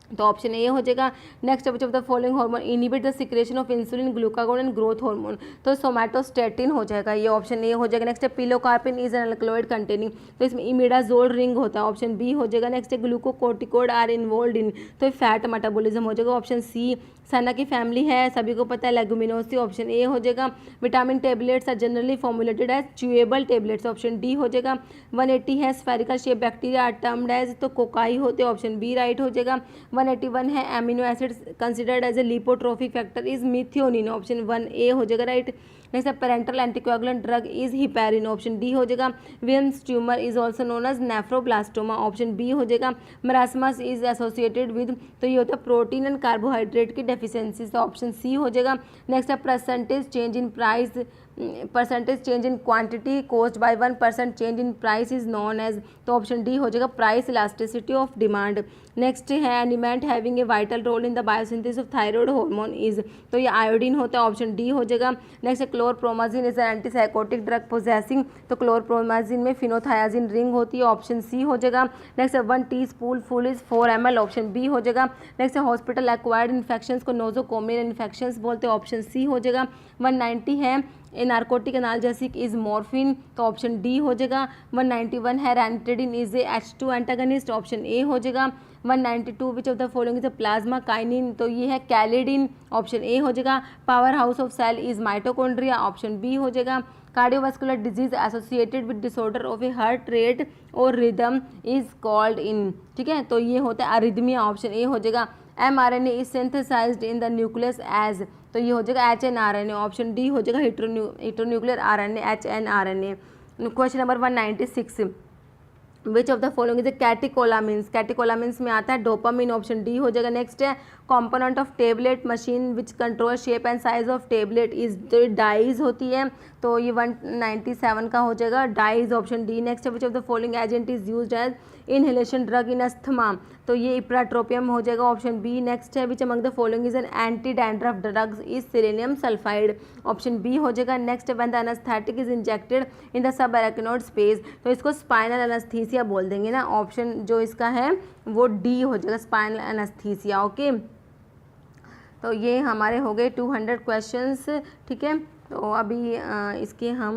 तो ऑप्शन ए हो जाएगा। Next which of the following hormone inhibit the secretion of insulin glucagon and growth hormone, तो सोमैटोस्टेटिन हो जाएगा, ये ऑप्शन ए हो जाएगा। नेक्स्ट है pilocarpine is an alkaloid containing, तो इसमें इमिडाजोल रिंग होता है, ऑप्शन बी हो जाएगा। नेक्स्ट है ग्लूकोकोर्टिकोड आर इन्वॉल्व इन, तो फैट मेटाबॉलिज्म हो जाएगा, ऑप्शन सी। सना की फैमिली है, सभी को पता है, लेगुमिनोसी, ऑप्शन ए हो जाएगा। Vitamin tablets are generally formulated as chewable tablets, option D हो जाएगा। 180 है spherical shape bacteria are termed as, तो कोकाई होते हैं, ऑप्शन बी राइट हो जाएगा। 181 है amino acids considered as a lipotropic factor is methionine, option 1 A हो जाएगा राइट। नेक्स्ट है parenteral anticoagulant drug is heparin, option D हो जाएगा। Wilms tumour is also known as nephroblastoma, option B हो जाएगा। मरासमस इज एसोसिएटेड विद, तो ये होता है प्रोटीन एंड कार्बोहाइड्रेट की डेफिशिएंसी, तो ऑप्शन सी हो जाएगा। नेक्स्ट है percentage change in price, percentage change in quantity caused by 1% change in price is known as, तो ऑप्शन डी हो जाएगा price elasticity of demand. Next है element having a vital role in the biosynthesis of thyroid hormone is, तो ये iodine होता है, option D हो जाएगा। नेक्स्ट है chlorpromazine is an antipsychotic drug possessing, तो क्लोरप्रोमाजिन में फिनोथायाजिन रिंग होती है, ऑप्शन सी हो जाएगा। नेक्स्ट है 1 teaspoon full is 4 ml, option B हो जाएगा। नेक्स्ट है हॉस्पिटल एक्वायर्ड इन्फेक्शंस को नोजोकोमियल इन्फेक्शंस बोलते हैं, ऑप्शन सी हो जाएगा। 190 है a narcotic analgesic is morphine, तो ऑप्शन डी हो जाएगा। 191 है ranitidine is a H2 antagonist, option A हो जाएगा। 192 which of the following is a plasma kinin, तो ये है कैलिडिन, ऑप्शन ए हो जाएगा। Powerhouse of cell is mitochondria, option B हो जाएगा। Cardiovascular disease associated with disorder of a heart rate और रिदम इज कॉल्ड इन, ठीक है, तो ये होता है अरिदमिया, ऑप्शन ए हो जाएगा। mRNA is synthesized in the nucleus as, तो ये हो जाएगा HNRNA, ऑप्शन डी हो जाएगा heteronuclear RNA HNRNA। Question number 196 which of the following is catecholamines, catecholamines में आता है डोपामिन, ऑप्शन डी हो जाएगा। नेक्स्ट है component of tablet machine which control shape and size of tablet is, तो dies होती है, तो ये 197 का हो जाएगा डाइज, ऑप्शन डी। नेक्स्ट है which of the following agent is used as inhalation drug in asthma, तो ये इप्राट्रोपियम हो जाएगा ऑप्शन बी। नेक्स्ट है which among the following is an anti dandruff drugs is selenium sulphide, option B हो जाएगा। Next when the anaesthetic is injected in the subarachnoid space, तो इसको spinal anaesthesia बोल देंगे ना, ऑप्शन जो इसका है वो डी हो जाएगा, स्पाइनल एनेस्थीसिया। ओके, तो ये हमारे हो गए 200 क्वेश्चंस, ठीक है। तो अभी इसके हम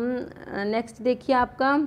नेक्स्ट देखिए आपका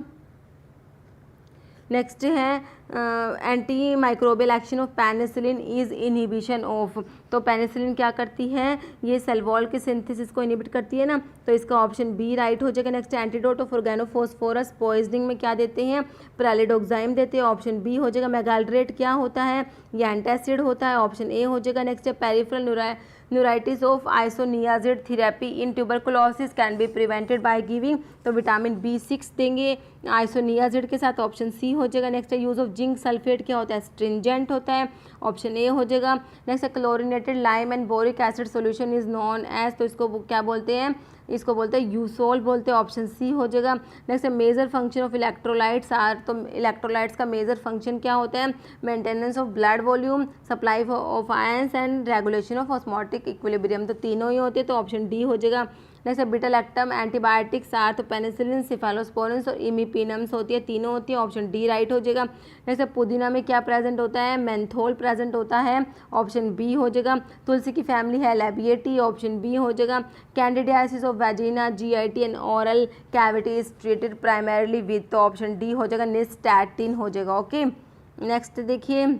नेक्स्ट है anti microbial action of penicillin is inhibition of, तो पेनिसिलिन क्या करती है, ये सेल वॉल के सिंथेसिस को इनहिबिट करती है ना, तो इसका ऑप्शन बी राइट हो जाएगा। Next antidote of organophosphorus poisoning में क्या देते हैं, प्रेलिडोक्साइम देते हैं, ऑप्शन बी हो जाएगा। मेगालरेट क्या होता है, ये एंटासिड होता है, ऑप्शन ए हो जाएगा। नेक्स्ट है peripheral neuritis of isoniazid therapy in tuberculosis can be prevented by giving, तो विटामिन B6 देंगे आइसोनियाजिड के साथ, ऑप्शन सी हो जाएगा। नेक्स्ट है यूज़ ऑफ जिंक सल्फेट क्या होता है, स्ट्रिंजेंट होता है, ऑप्शन ए हो जाएगा। नेक्स्ट है chlorinated lime and boric acid solution is known as, तो इसको क्या बोलते हैं, इसको बोलते हैं यूसोल बोलते हैं, ऑप्शन सी हो जाएगा। नेक्स्ट है major function of electrolytes are, तो इलेक्ट्रोलाइट्स का मेजर फंक्शन क्या होता है, maintenance of blood volume, supply of ions and regulation of osmotic equilibrium, तो तीनों ही होते हैं, तो ऑप्शन डी हो जाएगा। नेक्स्ट है बीटा लैक्टम एंटीबायोटिक्स आर, तो पेनिसिलिन, सिफेलोस्पोरिन्स और इमिपेनम्स होती है, तीनों होती है, ऑप्शन डी राइट हो जाएगा। नेक्स्ट है पुदीना में क्या प्रेजेंट होता है, मेंथोल प्रेजेंट होता है, ऑप्शन बी हो जाएगा। तुलसी की फैमिली है लैबिएटी, ऑप्शन बी हो जाएगा। Candidiasis of vagina, GIT and oral cavity is treated primarily with, तो ऑप्शन डी हो जाएगा, निस्टैटिन हो जाएगा। ओके, नेक्स्ट देखिए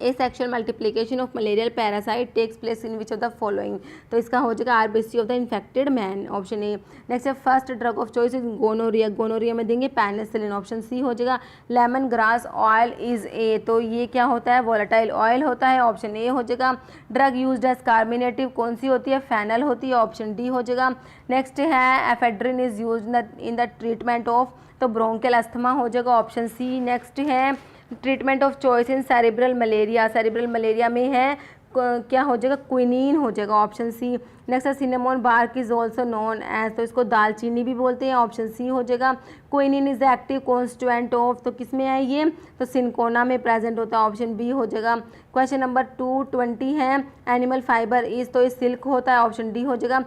asexual multiplication of malarial parasite takes place in which of the following, तो इसका हो जाएगा RBC of the infected man, option A. Next है first drug of choice is gonorrhoea, gonorrhoea में देंगे पेनिसिलिन, ऑप्शन सी हो जाएगा। Lemon grass oil is a, तो ये क्या होता है, वोलेटाइल ऑयल होता है, ऑप्शन ए हो जाएगा। ड्रग यूज्ड एज कार्मिनेटिव कौन सी होती है, फेनल होती है, ऑप्शन डी हो जाएगा। नेक्स्ट है ephedrine is used in the treatment of, तो ब्रोंकियल अस्थमा हो जाएगा, ऑप्शन सी। नेक्स्ट है treatment of choice in cerebral malaria, cerebral malaria में है क्या हो जाएगा, क्विनीन हो जाएगा, ऑप्शन सी। नेक्स्ट है cinnamon bark is also known as, तो इसको दालचीनी भी बोलते हैं, ऑप्शन सी हो जाएगा। Quinine is the active constituent of, तो किस में है ये, तो सिनकोना में प्रेजेंट होता है, ऑप्शन बी हो जाएगा। क्वेश्चन नंबर 220 है एनिमल फाइबर इज, तो ये सिल्क होता है, ऑप्शन डी हो जाएगा।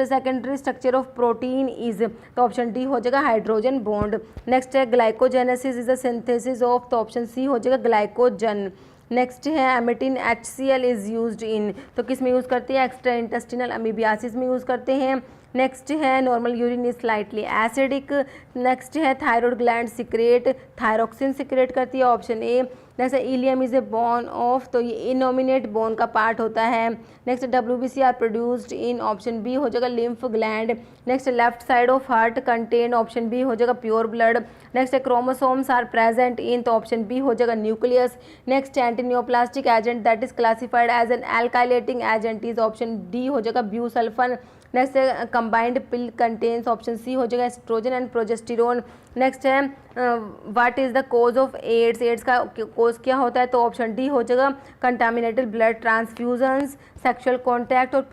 Secondary structure of protein is, तो ऑप्शन डी हो जाएगा हाइड्रोजन बॉन्ड। नेक्स्ट है glycogenesis is the synthesis of, तो ऑप्शन सी हो जाएगा ग्लाइकोजन। नेक्स्ट है emetine HCl is used in, तो किस में यूज़ करते हैं, एक्स्ट्रा इंटेस्टिनल अमीबियासिस में यूज़ करते हैं। नेक्स्ट है normal urine is slightly acidic. Next है thyroid gland secrete thyroxine secrete करती है, ऑप्शन ए। नेक्स्ट है ilium is a bone of, तो ये इनोमिनेट बोन का पार्ट होता है। Next WBC are produced in, option B हो जाएगा lymph gland. Next left side of heart contain, option B हो जाएगा प्योर ब्लड। नेक्स्ट है क्रोमोसोम्स आर प्रेजेंट इन, तो ऑप्शन बी हो जाएगा nucleus. Next antineoplastic agent that is classified as an alkylating agent is, option D हो जाएगा busulfan. Next है combined pill contains, option C हो जाएगा एस्ट्रोजन एंड प्रोजेस्टेरोन। नेक्स्ट है what is the cause of AIDS, AIDS का cause क्या होता है, तो ऑप्शन डी हो जाएगा contaminated blood transfusions, sexual contact और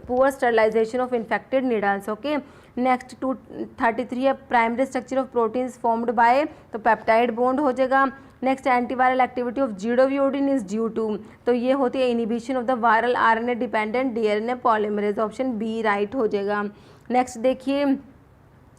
poor sterilization of infected needles. Okay, next 233 है primary structure of proteins formed by, तो पेप्टाइड बॉन्ड हो जाएगा। Next antiviral activity of zidovudine is due to, तो ये होती है inhibition of the viral RNA dependent DNA polymerase, option B right हो जाएगा। नेक्स्ट देखिए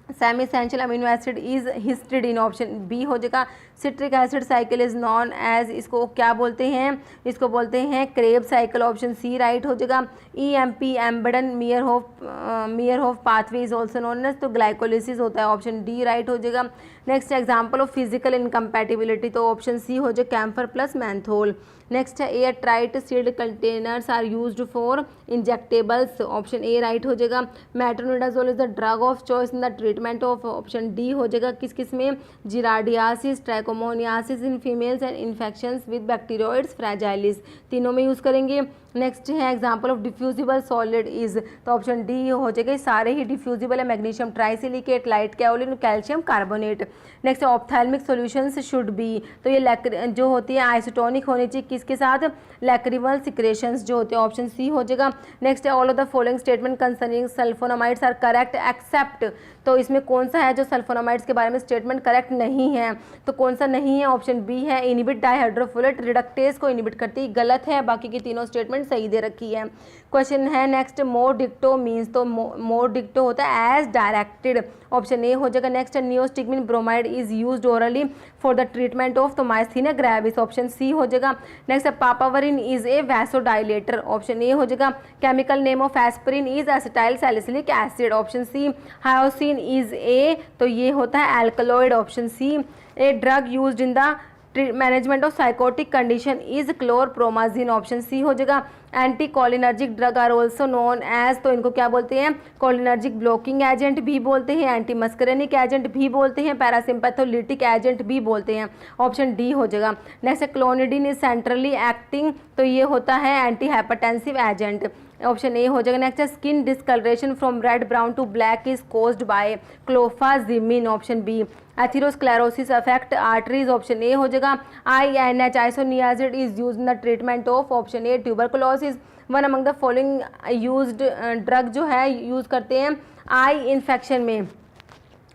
semi essential amino acid is histidine, option B हो जाएगा। Citric acid cycle is known as, इसको क्या बोलते हैं, इसको बोलते हैं Krebs cycle, option C right हो जाएगा। EMP Embden Meyerhof pathway is also known as, तो ग्लाइकोलिसिस होता है, ऑप्शन डी राइट हो जाएगा। Next example of physical incompatibility, तो ऑप्शन सी हो जाए कैम्फर प्लस मैंथोल। नेक्स्ट है air tight sealed containers are used for injectables, option A right हो जाएगा। Metronidazole is the drug of choice in the treatment of, option D हो जाएगा किस किस में, giardiasis trichomoniasis in females and infections with bacteroides fragilis, तीनों में use करेंगे। नेक्स्ट है example of diffusible solid is, तो ऑप्शन डी हो जाएगा, सारे ही डिफ्यूजिबल है, magnesium trisilicate, light kaolin, calcium carbonate. Next है ऑप्थेल्मिक सॉल्यूशंस शुड बी, तो ये जो होती है आइसोटोनिक होनी चाहिए किसके साथ, लैक्रिमल सिक्रेशंस जो होते हैं, ऑप्शन सी हो जाएगा। नेक्स्ट है all of the following statement concerning sulphonamides are correct except, तो इसमें कौन सा है जो सल्फोनामाइड्स के बारे में स्टेटमेंट करेक्ट नहीं है, तो कौन सा नहीं है, ऑप्शन बी है इनिबिट डाइहाइड्रोफोलेट, रिडक्टेज को इनिबिट करती है, गलत है, बाकी की तीनों स्टेटमेंट सही दे रखी है। क्वेश्चन है नेक्स्ट मोर डिक्टो मीन्स, तो मोर डिक्टो होता है एज डायरेक्टेड, ऑप्शन ए हो जाएगा। Next neostigmine bromide is used orally for the treatment of तो माइस्थीनिया ग्रेविस, ऑप्शन सी हो जाएगा। Next papaverine is a vasodilator, option A हो जाएगा। Chemical name of aspirin is acetyl salicylic acid, option C. Hyoscine is a, तो ये होता है alkaloid, option C. A drug used in the management of psychotic condition is chlorpromazine, option C हो जाएगा। Anti cholinergic drug are also known as, तो इनको क्या बोलते हैं, कोलिनर्जिक ब्लॉकिंग एजेंट भी बोलते हैं, एंटी मस्करेनिक एजेंट भी बोलते हैं, पैरासिम्पैथोलिटिक एजेंट भी बोलते हैं, ऑप्शन डी हो जाएगा। Next clonidine is centrally acting, तो ये होता है anti hypertensive agent, option A हो जाएगा। Next skin discolouration from red brown to black is caused by clofazimine, option B. Atherosclerosis affect arteries, option A हो जाएगा। INH isoniazid is used in the treatment of, option A tuberculosis. One among the following used drug जो है use करते हैं eye infection में,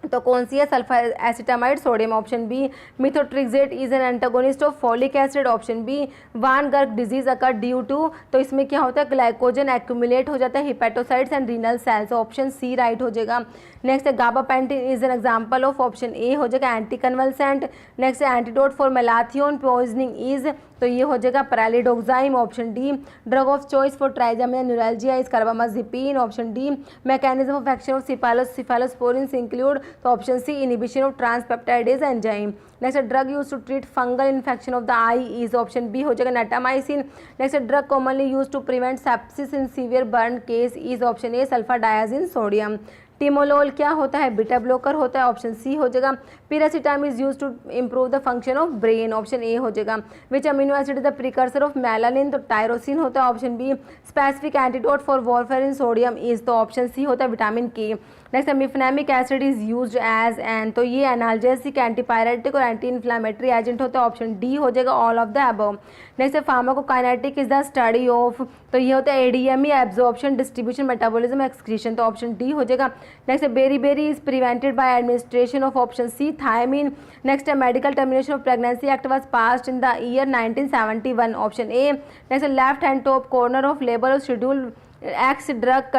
तो कौन सी है, sulphur acetamide sodium, option B. Methotrexate is an antagonist of folic acid, option B. Von Gierke disease occur due to, तो इसमें क्या होता है, ग्लाइकोजन एक्यूमुलेट हो जाता है hepatocytes and renal cells, option C right हो जाएगा। नेक्स्ट है gabapentin is an example of, option A हो जाएगा एंटी कन्वल्सेंट। नेक्स्ट है antidote for malathion poisoning is, तो ये हो जाएगा pralidoxime, option D. Drug of choice for trigeminal neuralgia is carbamazepine, option D. Mechanism of action of cephalosporins include, तो option C inhibition of transpeptidase enzyme. Next drug use to treat fungal infection of the eye is, option B हो जाएगा natamycin. Next drug commonly use to prevent sepsis in severe burn case is, option A sulfadiazine sodium. Timolol क्या होता है, beta blocker होता है, option C हो जाएगा। Piracetam is use to improve the function of brain, option A हो जाएगा। Which amino acid is the precursor of melanin, तो टायरोसिन होता है, option B. Specific antidote for warfarin sodium is, तो ऑप्शन सी होता है vitamin K. Next mefenamic acid is used as an, तो ये एनाल्जेसिक एंटीपायरेटिक और एंटी इन्फ्लामेटरी एजेंट होता है, ऑप्शन डी हो जाएगा all of the above. Next pharmacokinetic is the study of, तो ये होता है ADME absorption distribution metabolism excretion, तो ऑप्शन डी हो जाएगा। Next beri is prevented by administration of, option C thiamine. Next medical termination of pregnancy act was passed in the year 1971, option A. Next left hand top corner of label of schedule X drug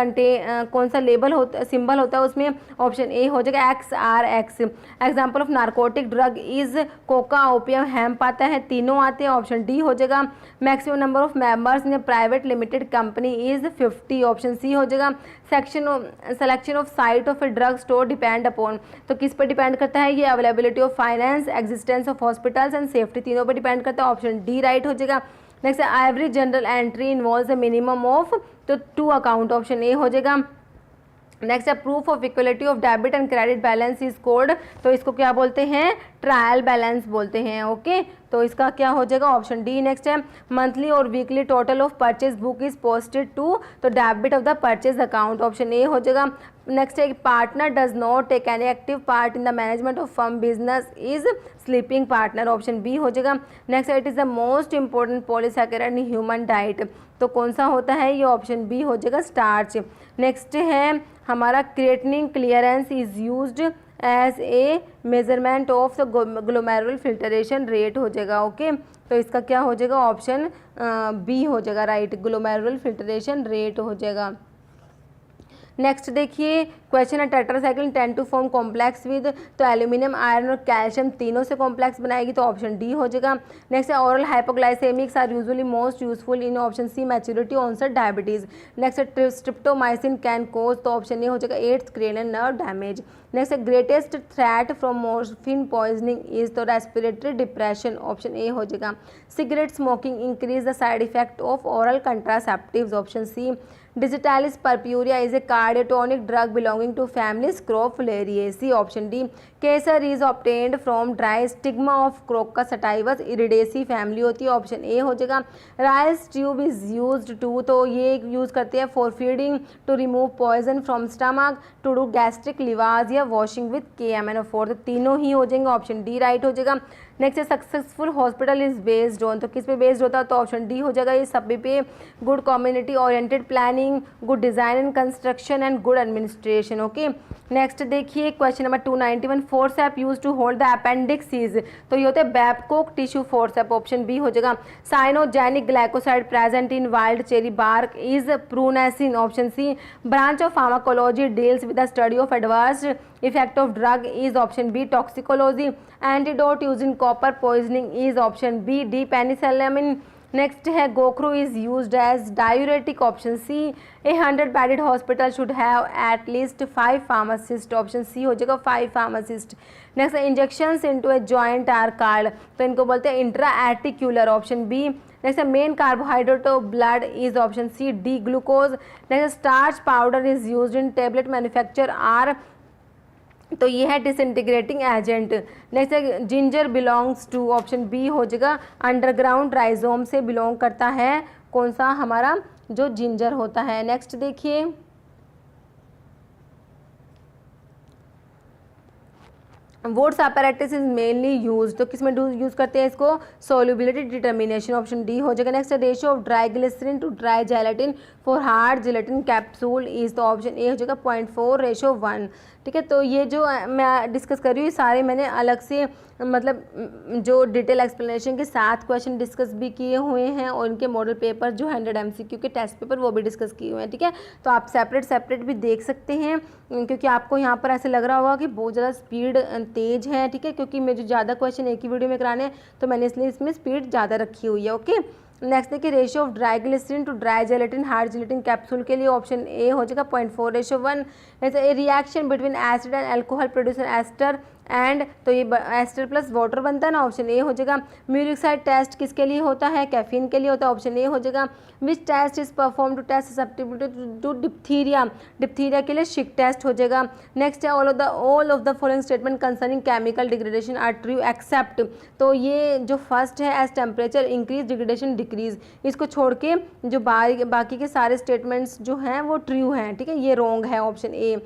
कौन सा label होता symbol होता है उसमें, option A हो जाएगा XRX। Example of narcotic drug is coca, opium, hemp आता है, तीनों आते हैं, ऑप्शन डी हो जाएगा। Maximum number of members in private limited company is 50, option C हो जाएगा। Selection of site of a drug store depend upon, तो किस पर डिपेंड करता है ये, availability of finance, existence of hospitals and safety, तीनों पर डिपेंड करता है, ऑप्शन डी राइट हो जाएगा। Next every general entry involves a minimum of, तो 2 अकाउंट, ऑप्शन ए हो जाएगा। नेक्स्ट है proof of equality of debit and credit balance is code, तो इसको क्या बोलते हैं, ट्रायल बैलेंस बोलते हैं, ओके। तो इसका क्या हो जाएगा, ऑप्शन डी। नेक्स्ट है मंथली और weekly total of purchase book is posted to, तो debit of the purchase account, option A हो जाएगा। नेक्स्ट है partner does not take any active part in the management of firm business is sleeping partner, option B हो जाएगा। Next it is the most important polysaccharide in human diet, तो कौन सा होता है ये, ऑप्शन बी हो जाएगा स्टार्च। नेक्स्ट है हमारा creatinine clearance is used as a measurement of the glomerular filtration rate हो जाएगा, ओके। तो इसका क्या हो जाएगा, ऑप्शन बी हो जाएगा राइट, ग्लोमेरुलर फिल्टरेशन रेट हो जाएगा। नेक्स्ट देखिए क्वेश्चन है tetracycline tend to form complex with, तो एल्यूमिनियम, आयरन और कैल्शियम तीनों से कॉम्प्लेक्स बनाएगी, तो ऑप्शन डी हो जाएगा। नेक्स्ट है oral hypoglycemics are usually most useful in, option C maturity onset diabetes. Next है स्ट्रिप्टोमाइसिन कैन कोज, तो ऑप्शन ए हो जाएगा 8th cranial nerve damage. Next है greatest threat from morphine poisoning is, तो respiratory depression, option A हो जाएगा। Cigarette smoking increase the side effect of oral contraceptives, option C. Digitalis purpurea is a cardiotonic drug belonging to family Scrophulariaceae. Option D. Kesar is obtained from dry stigma of Crocus sativus iridaceae family होती है. Option A हो जाएगा. Rice tube is used to, तो ये use करते हैं for feeding, to remove poison from stomach, to do gastric lavage या washing with KMNO4. तो तीनों ही हो जाएंगे. ऑप्शन डी राइट हो जाएगा. नेक्स्ट है successful hospital is based on, तो किस पे बेस्ड होता है, तो ऑप्शन डी हो जाएगा ये सभी पे. Good community oriented planning, good design and construction and good administration. Okay, next देखिए question number 291. Forceps use to hold the appendix, तो ये होते हैं Babcock tissue forceps. Option B हो जाएगा. Cyanogenic glycoside present in wild cherry bark is prunasin. Option C. Branch of pharmacology deals with the study of adverse effect of drug is option B toxicology. Antidote use in copper poisoning is option B D penicillin. Next है gokhru is used as diuretic. Option C. A 100 bedded hospital should have at least 5 pharmacist. Option C हो जाएगा 5 pharmacist. Next है injections into a joint are called, तो इनको बोलते हैं intra articular. Option B. Next है main carbohydrate of blood is option C D glucose. Next starch powder is used in tablet manufacture are, तो ये है disintegrating agent. Next है ginger belongs to, option B हो जाएगा underground rhizome से belong करता है कौन सा हमारा जो जिंजर होता है. नेक्स्ट देखिए votes apparatus is mainly use, तो किस में यूज करते हैं इसको, सोल्यूबिलिटी डिटर्मिनेशन. ऑप्शन डी हो जाएगा. Next ratio of dry glycerine to dry gelatin for hard gelatin capsule is, तो ऑप्शन ए हो जाएगा 0.4:1. ठीक है, तो ये जो मैं डिस्कस कर रही हूँ सारे मैंने अलग से मतलब जो डिटेल एक्सप्लेनेशन के साथ क्वेश्चन डिस्कस भी किए हुए हैं और इनके मॉडल पेपर जो 100 MCQ के टेस्ट पेपर वो भी डिस्कस किए हुए हैं. ठीक है, तो आप सेपरेट भी देख सकते हैं क्योंकि आपको यहाँ पर ऐसे लग रहा होगा कि बहुत ज़्यादा स्पीड तेज है. ठीक है, क्योंकि मुझे ज़्यादा क्वेश्चन एक ही वीडियो में कराने हैं तो मैंने इसलिए इसमें स्पीड ज़्यादा रखी हुई है. ओके, नेक्स्ट देखिए ratio of dry glycerine to dry gelatin hard gelatin capsule के लिए ऑप्शन ए हो जाएगा 0.4:1. A reaction between acid and alcohol producer ester and, तो ये एस्टर प्लस वाटर बनता है ना. ऑप्शन ए हो जाएगा. म्यूरिक टेस्ट किसके लिए होता है, कैफीन के लिए होता है. ऑप्शन ए हो जाएगा. Which test is perform to test susceptibility to diphtheria, diphtheria के लिए शिक टेस्ट हो जाएगा. नेक्स्ट है all of the following statement concerning chemical degradation are true except, तो ये जो फर्स्ट है as temperature increase degradation decrease, इसको छोड़ के जो बाकी के सारे स्टेटमेंट्स जो हैं वो ट्रू हैं. ठीक है, ये रॉन्ग है ऑप्शन ए.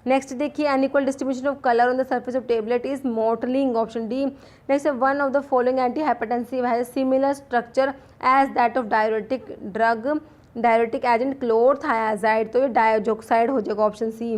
नेक्स्ट देखिए unequal distribution of colour on the surface of tablet is mottling. Option D. Next one of the following anti hypertensive has similar structure as that of diuretic drug diuretic agent chlorothiazide, तो ये डायोजोक्साइड हो जाएगा. Option C.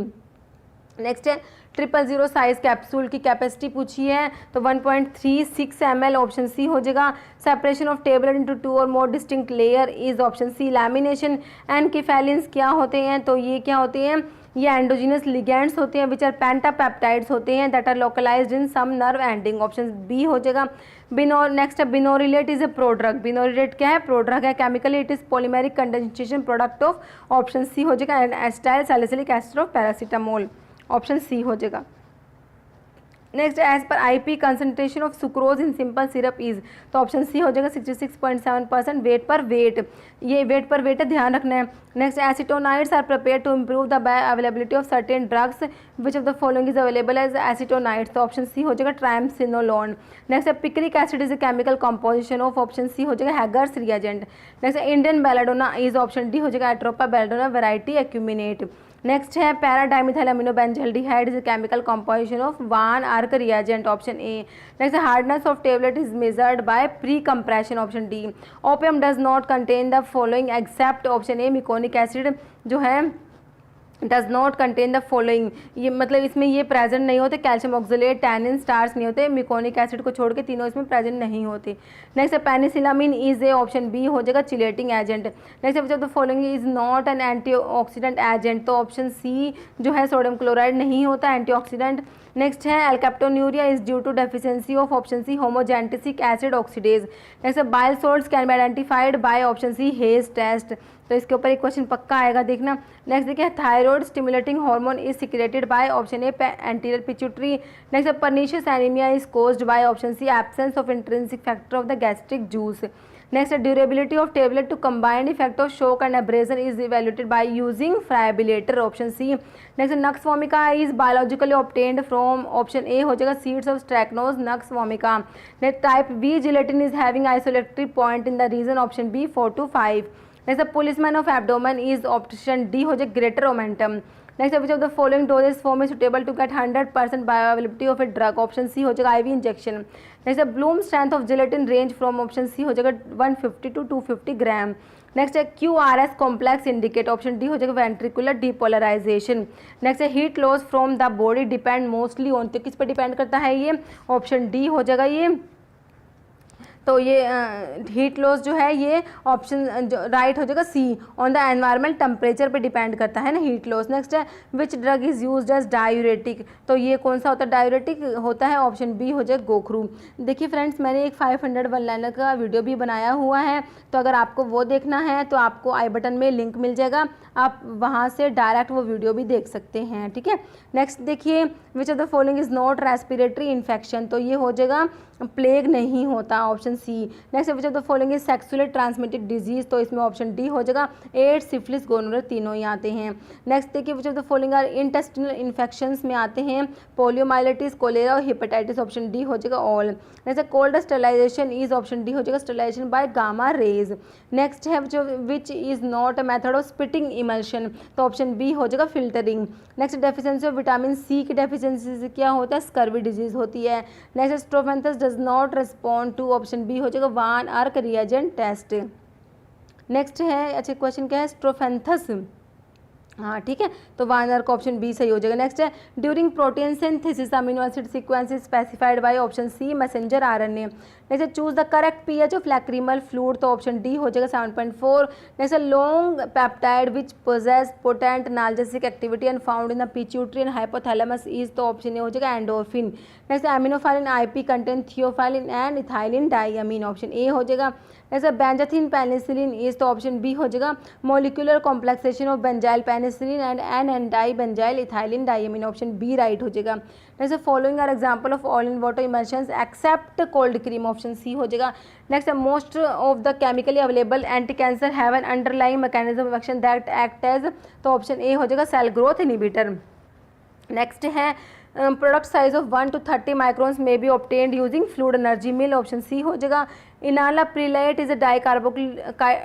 Next है 000 size capsule की capacity पूछी है तो 1.36 ml. Option C हो जाएगा. सेपरेशन ऑफ टेबलेट इनटू 2 और more distinct layer is option C lamination. Enkephalins क्या होते हैं, तो ये क्या होते हैं, ये एंडोजिनस लिगेंड्स होते हैं विच आर पेंटापेप्टाइड्स होते हैं that are localised in some nerve ending. Option B हो जाएगा. नेक्स्ट है बिनोरिलेट इज ए प्रोड्रग. बिनोरिलेट क्या है, प्रोड्रग है. Chemically it is polymeric condensation product of, option C हो जाएगा acetyl salicylic acid of paracetamol. Option C हो जाएगा. Next as per IP concentration of sucrose in simple syrup is, तो option C हो जाएगा 66.7% वेट पर wait, ये wait पर वेट है ध्यान रखना है. Next acetonides are prepare to improve the availability of certain drugs which of the following is available as acetonides, तो ऑप्शन सी हो जाएगा triamcinolone. Next picric acid is a chemical composition of, option C हो जाएगा Hager's reagent. Next Indian belladonna is, option D हो जाएगा Atropa belladonna variety acuminate. Next है paradimethyl aminobenzaldehyde is a chemical composition of Van Urk reagent. Option A. Next hardness of tablet is measured by pre compression. Option D. Opium does not contain the following except, option A meconic acid जो है does not contain the following, ये मतलब इसमें ये present नहीं होते. Calcium oxalate tannin stars नहीं होते. मिकोनिक एसिड को छोड़ के तीनों इसमें प्रेजेंट नहीं होते. नेक्स्ट है penicillamine is a, option B हो जाएगा chelating agent. Next which of the following is not an antioxidant agent, तो ऑप्शन सी जो है सोडियम क्लोराइड नहीं होता एंटीऑक्सीडेंट. नेक्स्ट है alkaptonuria is due to deficiency of, option C homogentisic acid oxidase. Next bile salts can be identified by, option C Hay's test, तो इसके ऊपर एक क्वेश्चन पक्का आएगा देखना. नेक्स्ट देखिए thyroid stimulating hormone is secreted by, option A anterior pituitary. Next pernicious anaemia is caused by, option C absence of intrinsic factor of the gastric juice. Next durability of tablet to combined effect of shock and abrasion is evaluated by using friabilator, option C. Next nux vomica is biologically obtained from, option A हो जाएगा seeds of Strychnos nux vomica. Next type B gelatin is having आइसोलेटरी point in the region, option B 4 to 5। Next policeman of abdomen is, option D हो जाए greater omentum. Next which of the following dosage form is suitable to get 100% bioavailability of a drug, option C हो जाएगा IV injection. Next Bloom strength of gelatin range from, option C हो जाएगा 150 to 250 gram. Next है QRS complex indicate, option D हो जाएगा ventricular depolarisation. Next है heat loss from the body depend mostly on, तो किस पर डिपेंड करता है ये, ऑप्शन डी हो जाएगा ये, तो ये हीट लॉस जो है ये ऑप्शन जो राइट हो जाएगा C, on the environment temperature पे डिपेंड करता है ना हीट लॉस। नेक्स्ट है which drug is used as diuretic, तो ये कौन सा होता है डायूरेटिक होता है, ऑप्शन बी हो जाए गोखरू। देखिए फ्रेंड्स मैंने एक 500 वन लाइनर का वीडियो भी बनाया हुआ है, तो अगर आपको वो देखना है तो आपको आई बटन में लिंक मिल जाएगा, आप वहाँ से डायरेक्ट वो वीडियो भी देख सकते हैं, ठीक है। नेक्स्ट देखिए which of the following is not respiratory infection, तो ये हो जाएगा प्लेग नहीं होता, option C. Next which of the following is sexually transmitted disease, तो इसमें ऑप्शन डी हो जाएगा एड्स सिफिलिस गोनोरिया तीनों ही आते हैं। नेक्स्ट देखिए which of the following are intestinal infections में आते हैं पोलियोमाइलिटिस कोलेरा और हेपेटाइटिस, ऑप्शन डी हो जाएगा all. Next cold sterilisation is, option D हो जाएगा sterilisation by gamma rays. Next है which is not a method of spitting emulsion, तो ऑप्शन बी हो जाएगा filtering. Next deficiency of vitamin C की deficiency से क्या होता है स्कर्वी डिजीज होती है। Next strophanthus does not respond to, option B हो जाएगा van Urk reagent test. Next है अच्छा क्वेश्चन क्या है स्ट्रोफेंथस, हाँ ठीक है, तो वानर का ऑप्शन बी सही हो जाएगा। नेक्स्ट है during protein synthesis amino acid sequence is specified by, option C messenger RNA. Next है choose the correct pH of lacrimal fluid, तो ऑप्शन डी हो जाएगा 7.4। नेक्स्ट है long peptide which possess potent analgesic activity and found in the pituitary and hypothalamus is, तो option A हो जाएगा endorphin. Next aminophylline IP contain theophylline and ethylene diamine, option A हो जाएगा। Next benzathine penicillin is, तो option B हो जाएगा molecular complexation of benzyl penicillin and N di benzyl ethylene diamine, option B right हो जाएगा। Next following are example of oil in water emulsions except cold cream, option C हो जाएगा। Next most of the chemically available anti cancer have an underlying mechanism of action that act as, तो option A हो जाएगा cell growth inhibitor. Next है product size of 1 to 30 microns में be obtained using fluid energy mill, option C हो जाएगा। Enalaprilat is a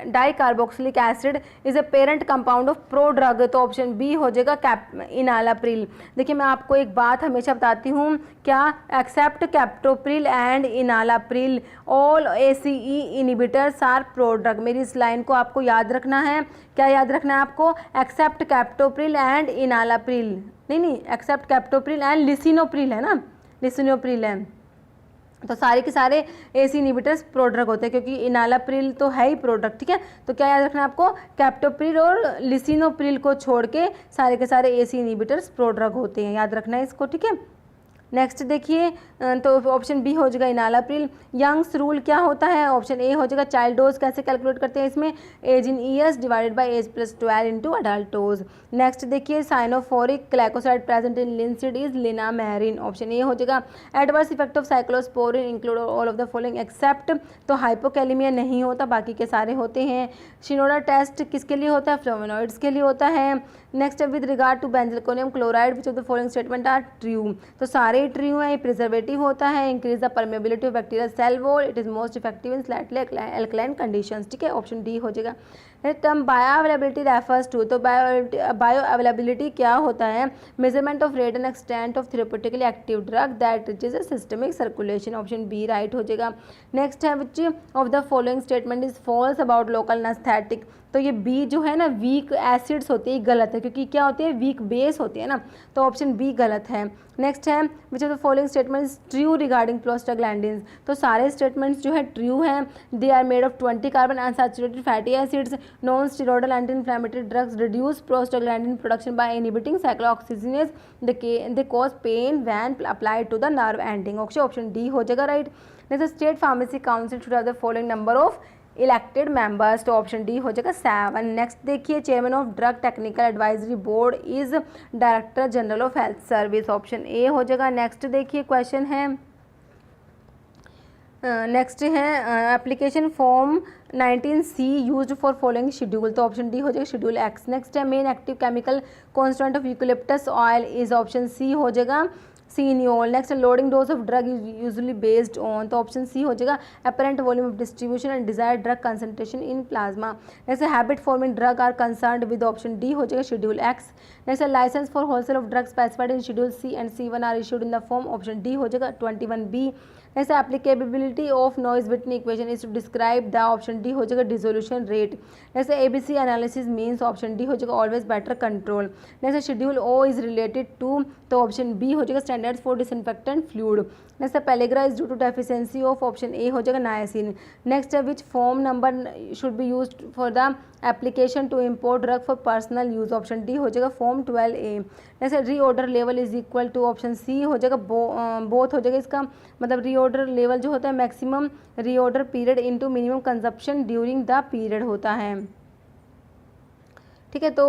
dicarboxylic acid is a parent compound of pro drug, तो option B हो जाएगा enalapril. देखिए मैं आपको एक बात हमेशा बताती हूँ, क्या except captopril and enalapril all ACE inhibitors are prodrug. मेरी इस लाइन को आपको याद रखना है, क्या याद रखना है आपको, एक्सेप्ट कैप्टोप्रिल एंड इनालाप्रिल, नहीं एक्सेप्ट कैप्टोप्रिल एंड लिसिनोप्रिल है ना, लिसिनोप्रिल है, तो सारे के सारे AC इनिबिटर्स प्रोड्रग होते हैं क्योंकि इनालाप्रिल तो है ही प्रोडक्ट, ठीक है। तो क्या याद रखना है आपको, कैप्टोप्रिल और लिसिनोप्रिल को छोड़ के सारे के सारे AC इनिबिटर्स प्रोड्रग होते हैं, याद रखना है इसको, ठीक है। नेक्स्ट देखिए तो ऑप्शन बी हो जाएगा इनालाप्रिल। यंग्स रूल क्या होता है, ऑप्शन ए हो जाएगा चाइल्ड डोज कैसे कैलकुलेट करते हैं इसमें, age in years divided by age plus 12 into adult dose. Next देखिए cyanophoric glycoside present in linseed is linamarin, option A हो जाएगा। Adverse effect of cyclosporin include all of the following except, तो hypokalaemia नहीं होता, बाकी के सारे होते हैं। शिनोडा टेस्ट किसके लिए होता है, फ्लेवोनॉइड्स के लिए होता है। Next with regard to benzoic chloride which of the following statement are true, तो सारे ट्रू है, प्रिजर्वेटिव होता है, increase the permeability of bacterial cell wall, it is most effective in slightly alkaline conditions, ठीक है, ऑप्शन डी हो जाएगा। Term bioavailability refers to, तो बायो अवेलेबिलिटी क्या होता है, measurement of rate and extent of therapeutically active drug that reaches a systemic circulation, option B right हो जाएगा। नेक्स्ट है which of the following statement is false about local anaesthetic, तो ये B जो है ना वीक एसिड्स होते हैं गलत है क्योंकि क्या होते हैं वीक बेस होते हैं ना, तो ऑप्शन बी गलत है। नेक्स्ट है which of the following statements true regarding prostaglandins, तो सारे स्टेटमेंट्स जो है ट्रू हैं। They are made of 20 carbon unsaturated fatty acids, non steroidal anti inflammatory drugs reduce prostaglandin production by inhibiting cyclooxygenase, they cause pain when applied to the nerve ending, option D हो जाएगा right. Next state pharmacy council should have the following number of elected members, तो option D हो जाएगा 7। Next देखिए chairman of drug technical advisory board is director general of health service, option A हो जाएगा। Next देखिए question है next है application form 19C used for following schedule, तो ऑप्शन डी हो जाएगा शेड्यूल एक्स। नेक्स्ट है main active chemical constant of eucalyptus oil is, option C हो जाएगा cineole. Next loading dose of drug usually based on, तो option C हो जाएगा apparent volume of distribution and desired drug concentration in plasma. Next habit forming drug are concerned with, option D हो जाएगा schedule X. Next licence for wholesale of drug specified in schedule C and C1 are issued in the form, option D हो जाएगा 21B। Next applicability of Noyes Whitney equation is to describe the, option D हो जाएगा dissolution rate. Next ABC analysis means, option D हो जाएगा always better control. Next schedule O is related to, तो option B हो जाएगा standards for disinfectant fluid. Next pellagra is due to deficiency of, option A हो जाएगा niacin. Next which form number should be used for the application to import drug for personal use, option D हो जाएगा form 12A। Next reorder level is equal to, option C हो जाएगा both हो जाएगा, इसका मतलब रीऑर्डर लेवल जो होता है maximum reorder period into minimum consumption during the period होता है। ठीक है, तो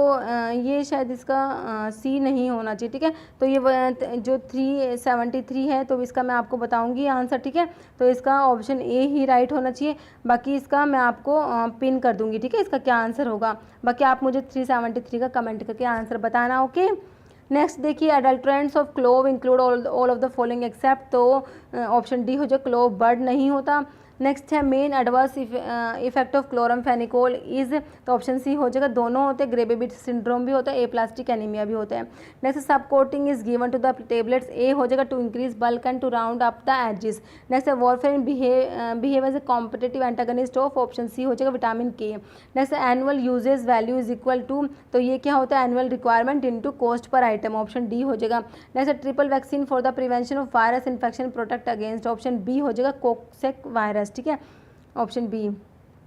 ये शायद इसका सी नहीं होना चाहिए। ठीक है, तो ये जो 373 है तो इसका मैं आपको बताऊंगी आंसर। ठीक है, तो इसका ऑप्शन ए ही राइट होना चाहिए, बाकी इसका मैं आपको पिन कर दूंगी। ठीक है, इसका क्या आंसर होगा, बाकी आप मुझे 373 का कमेंट करके आंसर बताना। ओके, नेक्स्ट देखिए adulterants of clove include all of the following except, तो ऑप्शन डी हो जाए क्लोव बर्ड नहीं होता। नेक्स्ट है main adverse effect of chloramphenicol is, तो ऑप्शन सी हो जाएगा दोनों होते हैं, ग्रेबेबिट सिंड्रोम भी होता है, एप्लास्टिक एनीमिया भी होता है। Next sub coating is given to the tablets, A हो जाएगा to increase bulk and to round up the edges. Next है warfarin behave as a competitive antagonist of, option C हो जाएगा vitamin K. Next annual usage value is equal to, तो ये क्या होता है annual requirement into cost per item, option D हो जाएगा। Next triple vaccine for the prevention of virus infection protect against, option B हो जाएगा कोक्सेक वायरस। ठीक है, ऑप्शन बी।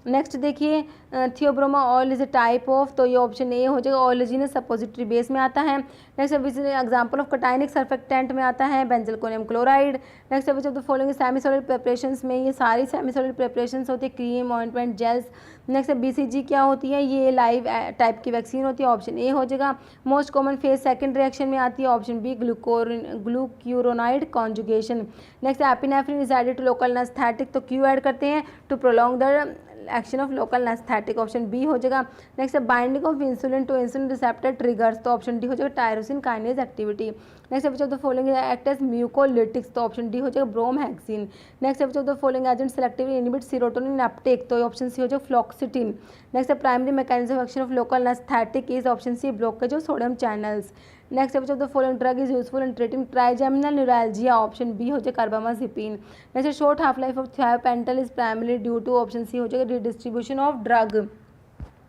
नेक्स्ट देखिए Theobroma oil is A type of, तो ये option A हो जाएगा ऑयलोजिनस सपोजिटरी बेस में आता है। Next example of cationic surfactant में आता है benzalkonium chloride. Next which of the following semi solid preparations में, ये सारी सेमी सॉलिड प्रिपरेशंस होती है, cream ointment gels. Next BCG क्या होती है, ये लाइव टाइप की वैक्सीन होती है, ऑप्शन ए हो जाएगा। Most common phase second reaction में आती है, option B glucuronide conjugation. Next epinephrine is added to local anaesthetic, तो क्यों ऐड करते हैं, to prolong the action of local anaesthetic, option B हो जाएगा। Next binding of insulin to insulin receptor triggers, तो ऑप्शन डी हो जाएगा tyrosine kinase activity. Next which of the following act as mucolytics, तो option D हो जाएगा bromhexine. Next which of the following agent selectively inhibit serotonin uptake, तो option C हो जाएगा fluoxetine. Next primary mechanism of action of local anaesthetic is, option C blockage of sodium channels. Next which of the following drug is useful in treating trigeminal neuralgia, option B हो जाएगा carbamazepine. Next short half life of thiopental is primary due to, option C हो जाएगा redistribution of drug.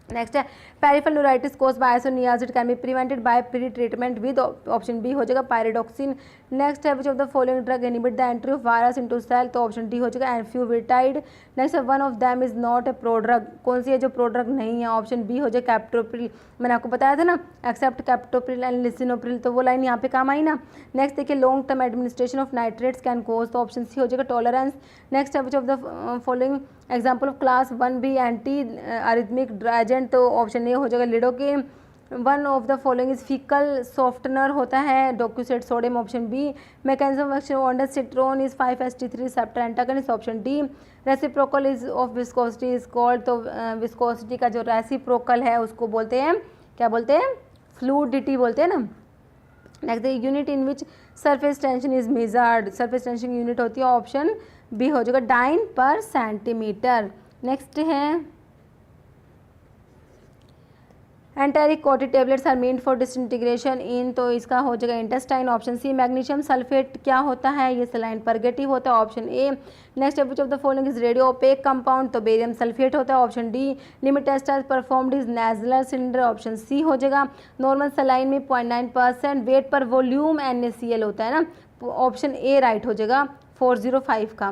Next है peripheral neuritis cause bye isoniazid can be prevented by pre treatment with, option B हो जाएगा pyridoxine. Next है which of the following drug inhibit the entry of virus into cell, तो option D हो जाएगा enfuvirtide. Next है one of them is not a prodrug, कौन सी है जो प्रोड्रग नहीं है, ऑप्शन बी हो जाएगा कैप्टोप्रिल। मैंने आपको बताया था ना एक्सेप्ट कैप्टोप्रिल एंड लिसिनोप्रिल, तो वो लाइन यहाँ पे काम आई ना। नेक्स्ट देखिए long term administration of nitrates can cause, तो ऑप्शन सी हो जाएगा टॉलरेंस। नेक्स्ट है which of the following example of class 1B anti arrhythmic agent, तो ऑप्शन ए हो जाएगा lidocaine. One of the following is faecal softener होता है docusate sodium, option B. Mechanism of action of ondansetron is 5-HT3 receptor antagonist, option D. Reciprocal is of viscosity is called, तो viscosity का जो reciprocal है उसको बोलते हैं, क्या बोलते हैं, फ्लूइडिटी बोलते हैं ना। Next unit in which surface tension is measured, surface tension unit होती है, ऑप्शन बी हो जाएगा डाइन पर सेंटीमीटर। नेक्स्ट है enteric coated tablets are meant for disintegration in, तो इसका हो जाएगा intestine, option C. Magnesium sulphate क्या होता है, ये सलाइन परगेटिव होता है, option A. Next which of the following is radio opaque compound, तो बेरियम सल्फेट होता है, option D. Limit test are performed is Nessler cylinder, option C हो जाएगा। नॉर्मल सलाइन में 0.9% वेट पर वॉल्यूम NaCl होता है ना, ऑप्शन ए राइट हो जाएगा 405 का।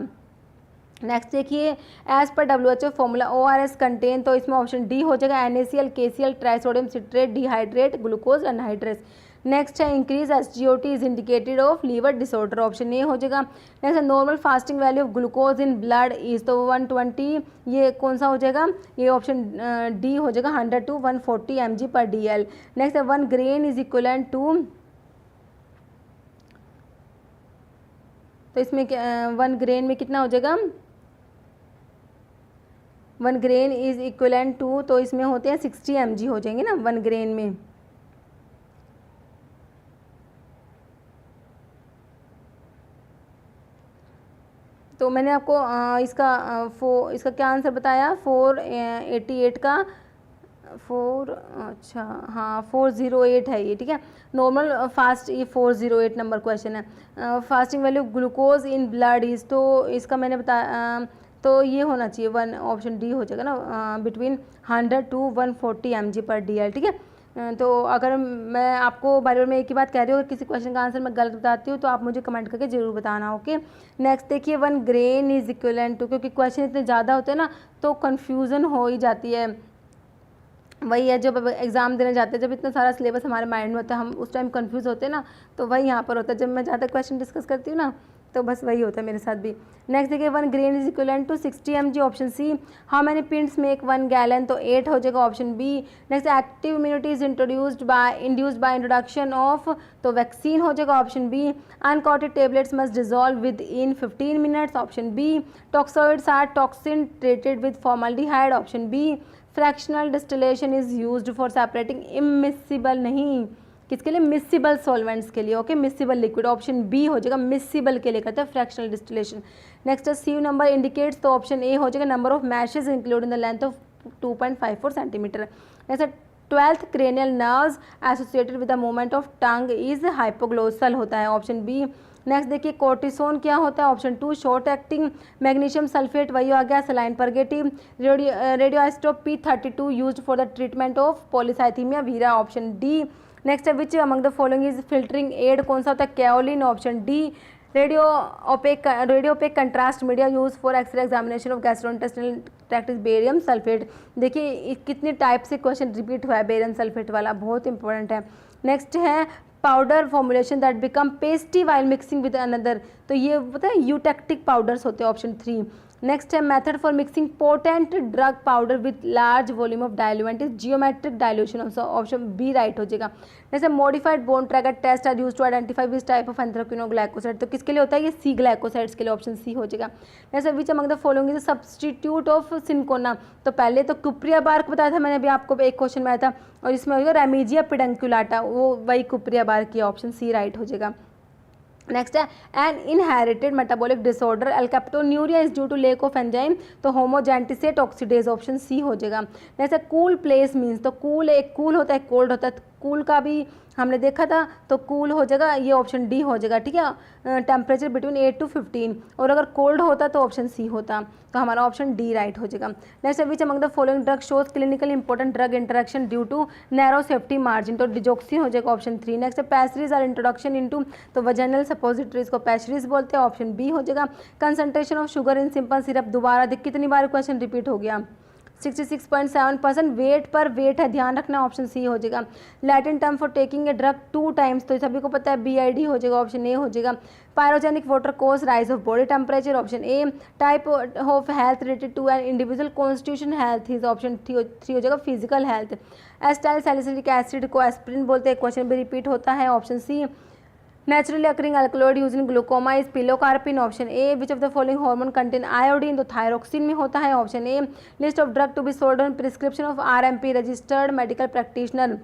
नेक्स्ट देखिए as per WHO formula ORS contain, तो इसमें ऑप्शन डी हो जाएगा NaCl KCl trisodium citrate dihydrate glucose anhydrous. Next है increase SGOT is indicated of liver disorder, option A हो जाएगा। नेक्स्ट है normal fasting value of glucose in blood is, तो 120, ये कौन सा हो जाएगा, ये ऑप्शन डी हो जाएगा 100 to 140 mg/dl। नेक्स्ट है 1 ग्रेन इज इक्वलेंट टू, तो इसमें 1 ग्रेन में कितना हो जाएगा 1 ग्रेन इज इक्वलेंट टू, तो इसमें होते हैं 60 mg हो जाएंगे ना 1 ग्रेन में। तो मैंने आपको इसका क्या आंसर बताया, 488 का 408 है ये, ठीक है। नॉर्मल फास्ट, ये 408 नंबर क्वेश्चन है। Fasting value glucose in blood is, तो इसका मैंने बताया, तो ये होना चाहिए 1, ऑप्शन डी हो जाएगा ना, बिटवीन 100 to 140 mg/dl, ठीक है। तो अगर मैं आपको बार बार मैं एक ही बात कह रही हूँ, अगर किसी क्वेश्चन का आंसर मैं गलत बताती हूँ तो आप मुझे कमेंट करके जरूर बताना, ओके। नेक्स्ट देखिए 1 ग्रेन इज इक्वलेंट टू, क्योंकि क्वेश्चन इतने ज़्यादा होते हैं ना तो कन्फ्यूज़न हो ही जाती है। वही है, जब एग्ज़ाम देने जाते हैं, जब इतना सारा सिलेबस हमारे माइंड में होता है, हम उस टाइम कंफ्यूज होते हैं ना, तो वही यहाँ पर होता है। जब मैं ज़्यादा क्वेश्चन डिस्कस करती हूँ ना, तो बस वही होता है मेरे साथ भी। नेक्स्ट देखिए 1 grain is equivalent to 60 mg, option C. How many pints make 1 gallon, तो 8 हो जाएगा, option B. Next active immunity is induced by introduction of, तो वैक्सीन हो जाएगा, option B. Uncoated tablets must dissolve within 15 minutes, option B. Toxoids are toxin treated with formaldehyde, option B. Fractional distillation is used for separating immiscible, नहीं किसके लिए, miscible solvents के लिए, okay, miscible liquid, option B हो जाएगा, miscible के लिए कहते हैं fractional distillation. Next C number indicates, तो ऑप्शन ए हो जाएगा number of meshes including the length of 2.54 centimetre. Next 12th cranial nerves associated with the movement of tongue is hypoglossal होता है, ऑप्शन बी। नेक्स्ट देखिए cortisone क्या होता है, option 2 short acting magnesium sulphate, वही आ गया saline purgative. Radioisotope P32 used for the treatment of polycythemia vera, option D. Next है which among the following is filtering aid, कौन सा होता है, kaolin, option D. Radio opaque contrast media use for X-ray examination of gastrointestinal tract is barium sulphate. देखिए कितने type से question repeat हुआ है बेरियम सल्फेट वाला, बहुत इंपॉर्टेंट है। नेक्स्ट है powder formulation that become pasty while mixing with another, तो ये पता है यूटेक्टिक पाउडर्स होते हैं, ऑप्शन 3। नेक्स्ट है method for mixing potent drug powder with large volume of diluent is geometric dilution, option B right हो जाएगा। जैसे modified Borntrager test are use to identify which type of anthraquinoglycoside, तो किसके लिए होता है, ये सी ग्लाइकोसाइड्स के लिए, ऑप्शन सी हो जाएगा। जैसे विच among the following is substitute of cinchona, तो पहले तो कुप्रिया बार्क बताया था मैंने, अभी आपको एक क्वेश्चन में आया था, और इसमें हो जाएगा रेमीजिया पिडंकुलाटा, वो वही कुप्रिया बार्क की, ऑप्शन सी राइट हो जाएगा। नेक्स्ट है an inherited metabolic disorder alkaptonuria is due to lack of enzyme, तो होमोजेंटिसेट ऑक्सीडेज, ऑप्शन सी हो जाएगा। नेक्स्ट है कूल प्लेस मीन्स, तो कूल एक कूल होता है, कोल्ड होता है, कूल का भी हमने देखा था, तो कूल हो जाएगा, ये ऑप्शन डी हो जाएगा, ठीक है। टेम्परेचर बिटवीन 8 to 15, और अगर कोल्ड होता तो ऑप्शन सी होता, तो हमारा ऑप्शन डी राइट हो जाएगा। Next which among the following drug shows clinical important drug interaction due to narrow safety margin, तो डिजोक्सिन हो जाएगा, option 3। Next pessaries are introduction into, तो वजनल सपोजिटरीज को पैसरीज बोलते हैं, ऑप्शन बी हो जाएगा। Concentration of sugar in simple syrup, दोबारा देख कितनी बार क्वेश्चन रिपीट हो गया, 66.7%। वेट पर वेट है, ध्यान रखना, ऑप्शन सी हो जाएगा। Latin term for taking a drug 2 times, तो सभी को पता है BID हो जाएगा, ऑप्शन ए हो जाएगा। Pyrogenic water cause rise of body temperature, option A. Type of health related to an individual constitution health is, option 3 हो जाएगा physical health. Acetyl salicylic acid को एस्प्रिन बोलते हैं, क्वेश्चन भी रिपीट होता है, option C. Naturally occurring alkaloid use in glaucoma is pilocarpine, option A. Which of the following hormone contain iodine, तो thyroxine में होता है, option A. List of drug to be sold on prescription of RMP registered medical practitioner,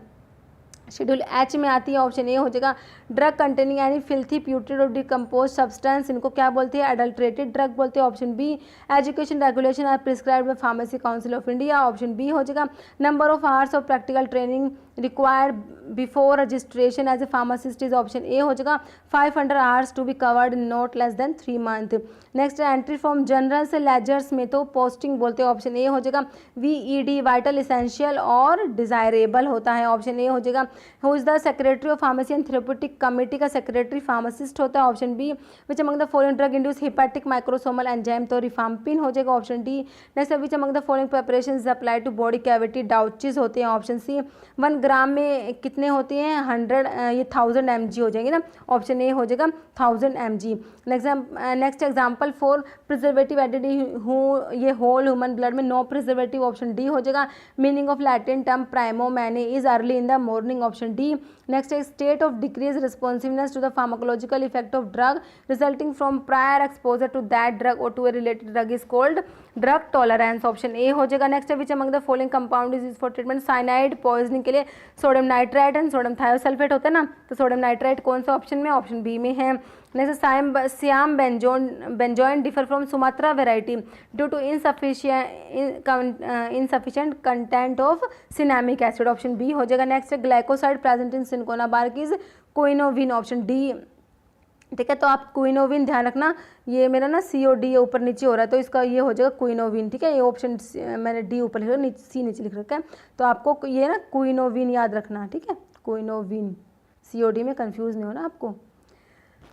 schedule H में आती है, option A हो जाएगा। Drug containing any filthy putrid और डिकम्पोज सब्सटेंस, इनको क्या बोलते हैं, एडल्ट्रेटेड ड्रग बोलते हैं, option B. Education regulation are prescribed by pharmacy council of India, option B हो जाएगा। Number of hours of practical training required before registration as a pharmacist is, option A हो जाएगा। 500 hours to be covered in not less than 3 months। Next entry from general से ledgers में, तो posting बोलते हैं, option A हो जाएगा। VED vital essential और डिजायरेबल होता है, ऑप्शन ए हो जाएगा। Who is the secretary of pharmacy and therapeutic committee का सेक्रेटरी फार्मासिस्ट होता है, option B. Which among the following drug induce hepatic microsomal enzyme, तो रिफाम्पिन हो जाएगा, option D. Next which among the following preparation is applied to body cavity, douches होते हैं, option सी। 1 ग्राम में कितने होते हैं, 100, ये 1000 mg हो जाएंगे ना, ऑप्शन ए हो जाएगा 1000 mg। Next example for preservative added, ये होल ह्यूमन ब्लड में नो प्रिजर्वेटिव, ऑप्शन डी हो जाएगा। Meaning of Latin term primo mane is early in the morning, option D. Next है state of decrease responsiveness to the pharmacological effect of drug resulting from prior exposure to that drug और to a related drug is called drug tolerance, option A हो जाएगा। Next है which among the following compound is used for treatment cyanide poisoning के लिए sodium nitrite and sodium thiosulphate होता है ना, तो सोडियम नाइट्राइट कौन सा ऑप्शन में, ऑप्शन बी में है। Next Siam benzoin differ from Sumatra variety due to insufficient content of cinnamic acid, option B हो जाएगा। Next glycoside present in cinchona bark is quinovin, option D, ठीक है। तो आप क्विनोविन ध्यान रखना, ये मेरा ना COD ऊपर नीचे हो रहा है तो इसका ये हो जाएगा क्विनोविन, ठीक है। ये ऑप्शन मैंने डी ऊपर लिख रखा, सी नीचे लिख रखा है, तो आपको ये ना क्विनोविन याद रखना, ठीक है, क्विनोविन, COD में कंफ्यूज नहीं होना आपको।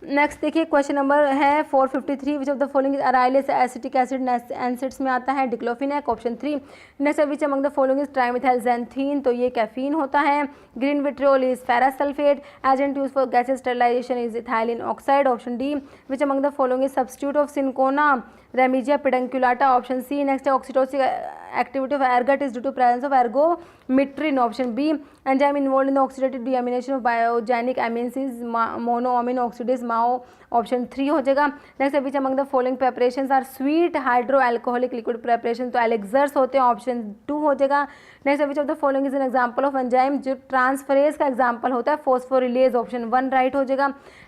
नेक्स्ट देखिए क्वेश्चन नंबर है 453 which of the following is aryl acetic acid acids में आता है diclofenac, option 3। Next which among the following is trimethylxanthine, तो ये कैफीन होता है। Green vitriol is ferrous sulphate, agent use for gases sterilization is ethylene oxide, option D. Which among the following is substitute of cinchona Remijia pedunculata, option C. Next है oxytocic activity of ergot is due to presence of एर्गोमिट्रिन, option B. Enzyme involve in the oxidative deamination of biogenic amines is monoamine oxidase MAO, option 3 हो जाएगा। Next है which among the following preparations are sweet hydro alcoholic liquid preparation, तो elixirs होते हैं, option 2 हो जाएगा। Next है which of the following is an example of enzyme, जो ट्रांसफरेज का एग्जांपल होता है फोस्फोरिलेज, ऑप्शन 1 राइट हो जाएगा।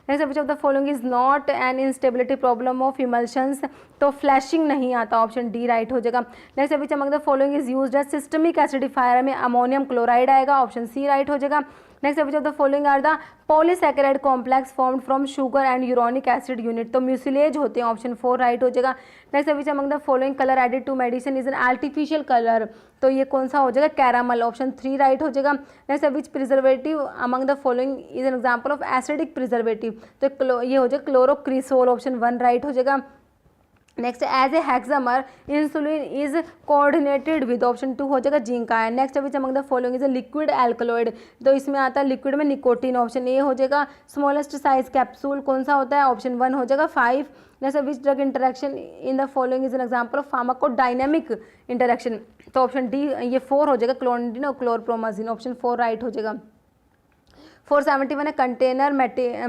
Next which of the following is not an instability problem of emulsions, तो फ्लैशिंग नहीं आता, ऑप्शन डी राइट हो जाएगा। Next which among the following is used as systemic acidifier, में अमोनियम क्लोराइड आएगा, option C right हो जाएगा। Next which of the following are the polysaccharide complex formed from sugar and uronic acid unit, तो mucilage होते हैं, option 4 right हो जाएगा। Next which among the following colour added to medicine is an artificial colour, तो ये कौन सा हो जाएगा, कैरामल, ऑप्शन 3 राइट हो जाएगा। Next which preservative among the following is an example of acidic preservative, तो ये हो जाएगा क्लोरोक्रिसोल, ऑप्शन 1 राइट हो जाएगा। Next as a hexamer insulin is coordinated with, option 2 हो जाएगा zinc ion. Next which among the following is a liquid alkaloid, तो इसमें आता है लिक्विड में निकोटीन, ऑप्शन ए हो जाएगा। स्मॉलेस्ट साइज कैप्सूल कौन सा होता है, ऑप्शन 1 हो जाएगा 5। Next which drug interaction in the following is an example of pharmacodynamic interaction, तो ऑप्शन डी ये 4 हो जाएगा, क्लोनिडिन और क्लोरप्रोमाजिन, ऑप्शन 4 राइट हो जाएगा। 471 है container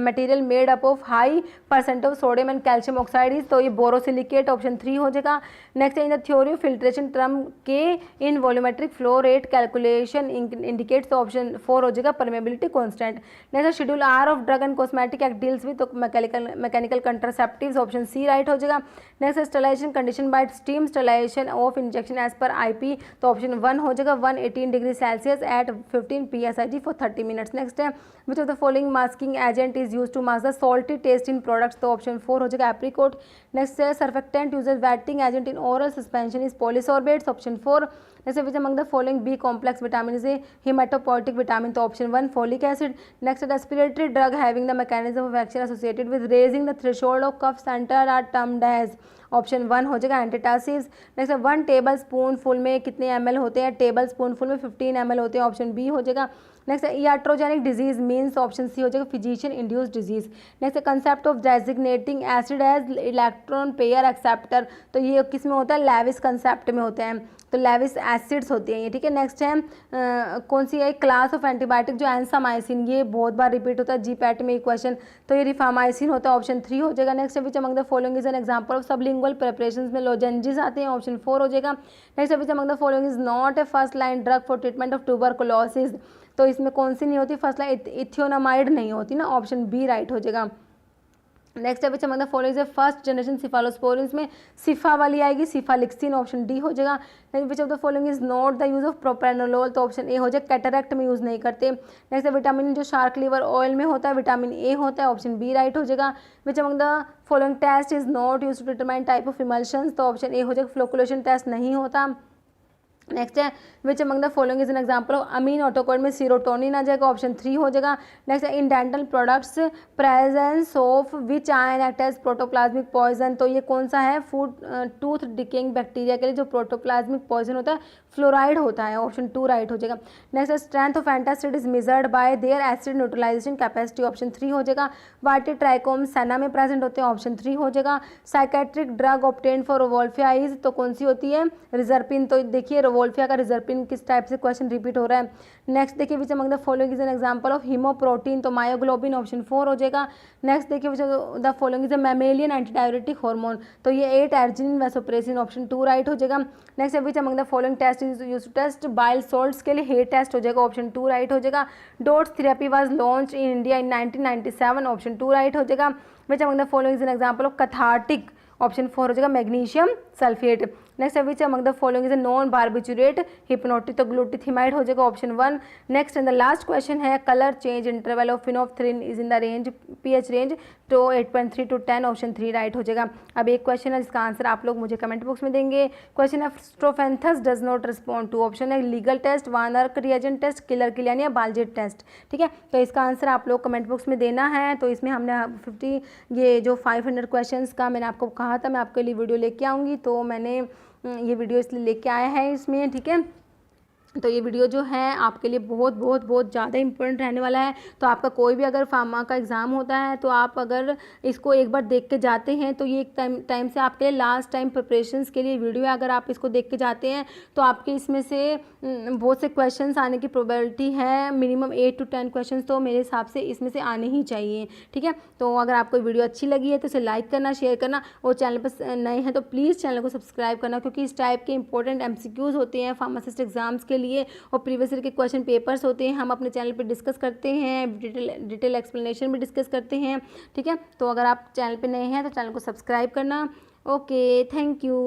material made up of high percent of sodium and calcium oxide, तो ये बोरोसिलिकेट, ऑप्शन 3 हो जाएगा। Next in the theory of filtration term K in volumetric flow rate calculation indicates, तो option 4 हो जाएगा permeability constant. Next schedule R of drug and cosmetic act deals with, तो mechanical contraceptives, option C right हो जाएगा। Next sterilization condition by steam sterilization of injection as per IP, तो option 1 हो जाएगा 118 degree Celsius at 15 PSIG for 30 minutes. Next है which of the following masking agent is use to mask the salty taste in products, तो option 4 हो जाएगा apricot. Next है surfactant uses wetting agent in oral suspension is polysorbates, option 4। Next which among the following B complex vitamin is a haematopoietic vitamin, तो option 1 folic acid. Next respiratory drug having the mechanism of action associated with raising the threshold of cough centre are termed as, option 1 हो जाएगा antitussive. Next 1 table spoon full में कितने ml होते हैं, table spoon full में 15 ml होते हैं, option B हो जाएगा। Next iatrogenic disease means, option C हो जाएगा physician induced disease. Next concept of designating acid as electron pair acceptor, तो ये किस में होता है, लेविस कंसेप्ट में होते हैं, तो लेविस एसिड्स होती हैं ये, ठीक है। नेक्स्ट है कौन सी है क्लास ऑफ एंटीबायोटिक जो एंसामाइसिन, ये बहुत बार रिपीट होता है GPAT में क्वेश्चन, तो ये रिफामाइसिन होता है, ऑप्शन 3 हो जाएगा। Next which among the following is an example of sublingual preparations में लोजेंजेस आते हैं, ऑप्शन 4 हो जाएगा। Next which among the following is not A first line drug for treatment of tuberculosis, तो इसमें कौन सी नहीं होती फर्स्ट लाइन, इथियोनामाइड नहीं होती ना, ऑप्शन बी राइट हो जाएगा। नेक्स्ट है which among the following is first generation cephalosporins में सिफा वाली आएगी, सिफालिक्सिन, ऑप्शन डी हो जाएगा। Which of the following is not the use of propranolol, तो ऑप्शन ए हो जाएगा, कैटरैक्ट में यूज़ नहीं करते। नेक्स्ट है विटामिन जो शार्क लीवर ऑयल में होता है, विटामिन ए होता है, ऑप्शन बी राइट हो जाएगा। Which among the following test is not use to determine type of emulsions, तो ऑप्शन ए हो जाएगा, फ्लोकुलेशन टेस्ट नहीं होता। नेक्स्ट है which among the following is an example of amine autocoid में serotonin आ जाएगा, ऑप्शन 3 हो जाएगा। नेक्स्ट है in dental products presence of which ion act as protoplasmic poison, तो ये कौन सा है, फूड टूथ डिकेइंग बैक्टीरिया के लिए जो प्रोटोप्लाज्मिक पॉइजन होता है फ्लोराइड होता है, ऑप्शन 2 राइट हो जाएगा। Next strength of antacid is measured by their acid neutralisation capacity, option 3 हो जाएगा। वाटी ट्राइकोम सेना में प्रेजेंट होते हैं, ऑप्शन 3 हो जाएगा। Psychiatric drug obtain for rauwolfia is, तो कौन सी होती है, रिजर्पिन, तो देखिए रोवोल्फिया वोल्फिया का रिजर्पिन किस टाइप से क्वेश्चन रिपीट हो रहा है। नेक्स्ट देखिए which among the following is an example of haemoprotein, तो मायोग्लोबिन ऑप्शन 4 हो जाएगा। नेक्स्ट देखिए which the following is a mammalian antidiuretic hormone, तो ये 8 एर्जिनिन वैसोप्रेसिन ऑप्शन 2 राइट हो जाएगा। Next which among the following test is used to test bile salts, के लिए हेट टेस्ट हो जाएगा, ऑप्शन 2 राइट हो जाएगा। DOTS therapy was launch in India in 1997, option 2 right हो जाएगा। Which among the following is an example of cathartic, option 4 हो जाएगा मैग्नीशियम सल्फेट। नेक्स्ट है which among the following is a non barbiturate hypnotic, तो glutethimide हो जाएगा, option 1। Next and the last question है colour change interval of phenolphthalein is in the range pH range, तो 8.3 to 10, option 3 right हो जाएगा। अब एक क्वेश्चन है जिसका आंसर आप लोग मुझे कमेंट बॉक्स में देंगे। क्वेश्चन है strophanthus does not respond to, option है Legal test, Van Urk reagent test, Keller Kiliani या बालजेट टेस्ट। ठीक है, तो इसका आंसर आप लोग कमेंट बॉक्स में देना है। तो इसमें हमने 50 ये जो 500 क्वेश्चन का मैंने आपको कहा था मैं आपके लिए वीडियो लेके आऊँगी, तो मैंने ये वीडियो इसलिए लेके आया है इसमें। ठीक है, तो ये वीडियो जो है आपके लिए बहुत बहुत बहुत ज़्यादा इंपॉर्टेंट रहने वाला है। तो आपका कोई भी अगर फार्मा का एग्ज़ाम होता है तो आप अगर इसको एक बार देख के जाते हैं तो ये एक टाइम से आपके लिए लास्ट टाइम प्रिपरेशंस के लिए वीडियो है। अगर आप इसको देख के जाते हैं तो आपके इसमें से बहुत से क्वेश्चंस आने की प्रोबेबिलिटी है, मिनिमम 8 to 10 क्वेश्चंस तो मेरे हिसाब से इसमें से आने ही चाहिए। ठीक है, तो अगर आपको वीडियो अच्छी लगी है तो इसे लाइक करना, शेयर करना, और चैनल पर नए हैं तो प्लीज़ चैनल को सब्सक्राइब करना, क्योंकि इस टाइप के इंपॉर्टेंट MCQs होते हैं फार्मासिस्ट एग्जाम्स के लिए और प्रीवियस ईयर के क्वेश्चन पेपर्स होते हैं, हम अपने चैनल पे डिस्कस करते हैं, डिटेल एक्सप्लेनेशन भी डिस्कस करते हैं। ठीक है, तो अगर आप चैनल पे नए हैं तो चैनल को सब्सक्राइब करना। Okay, thank you.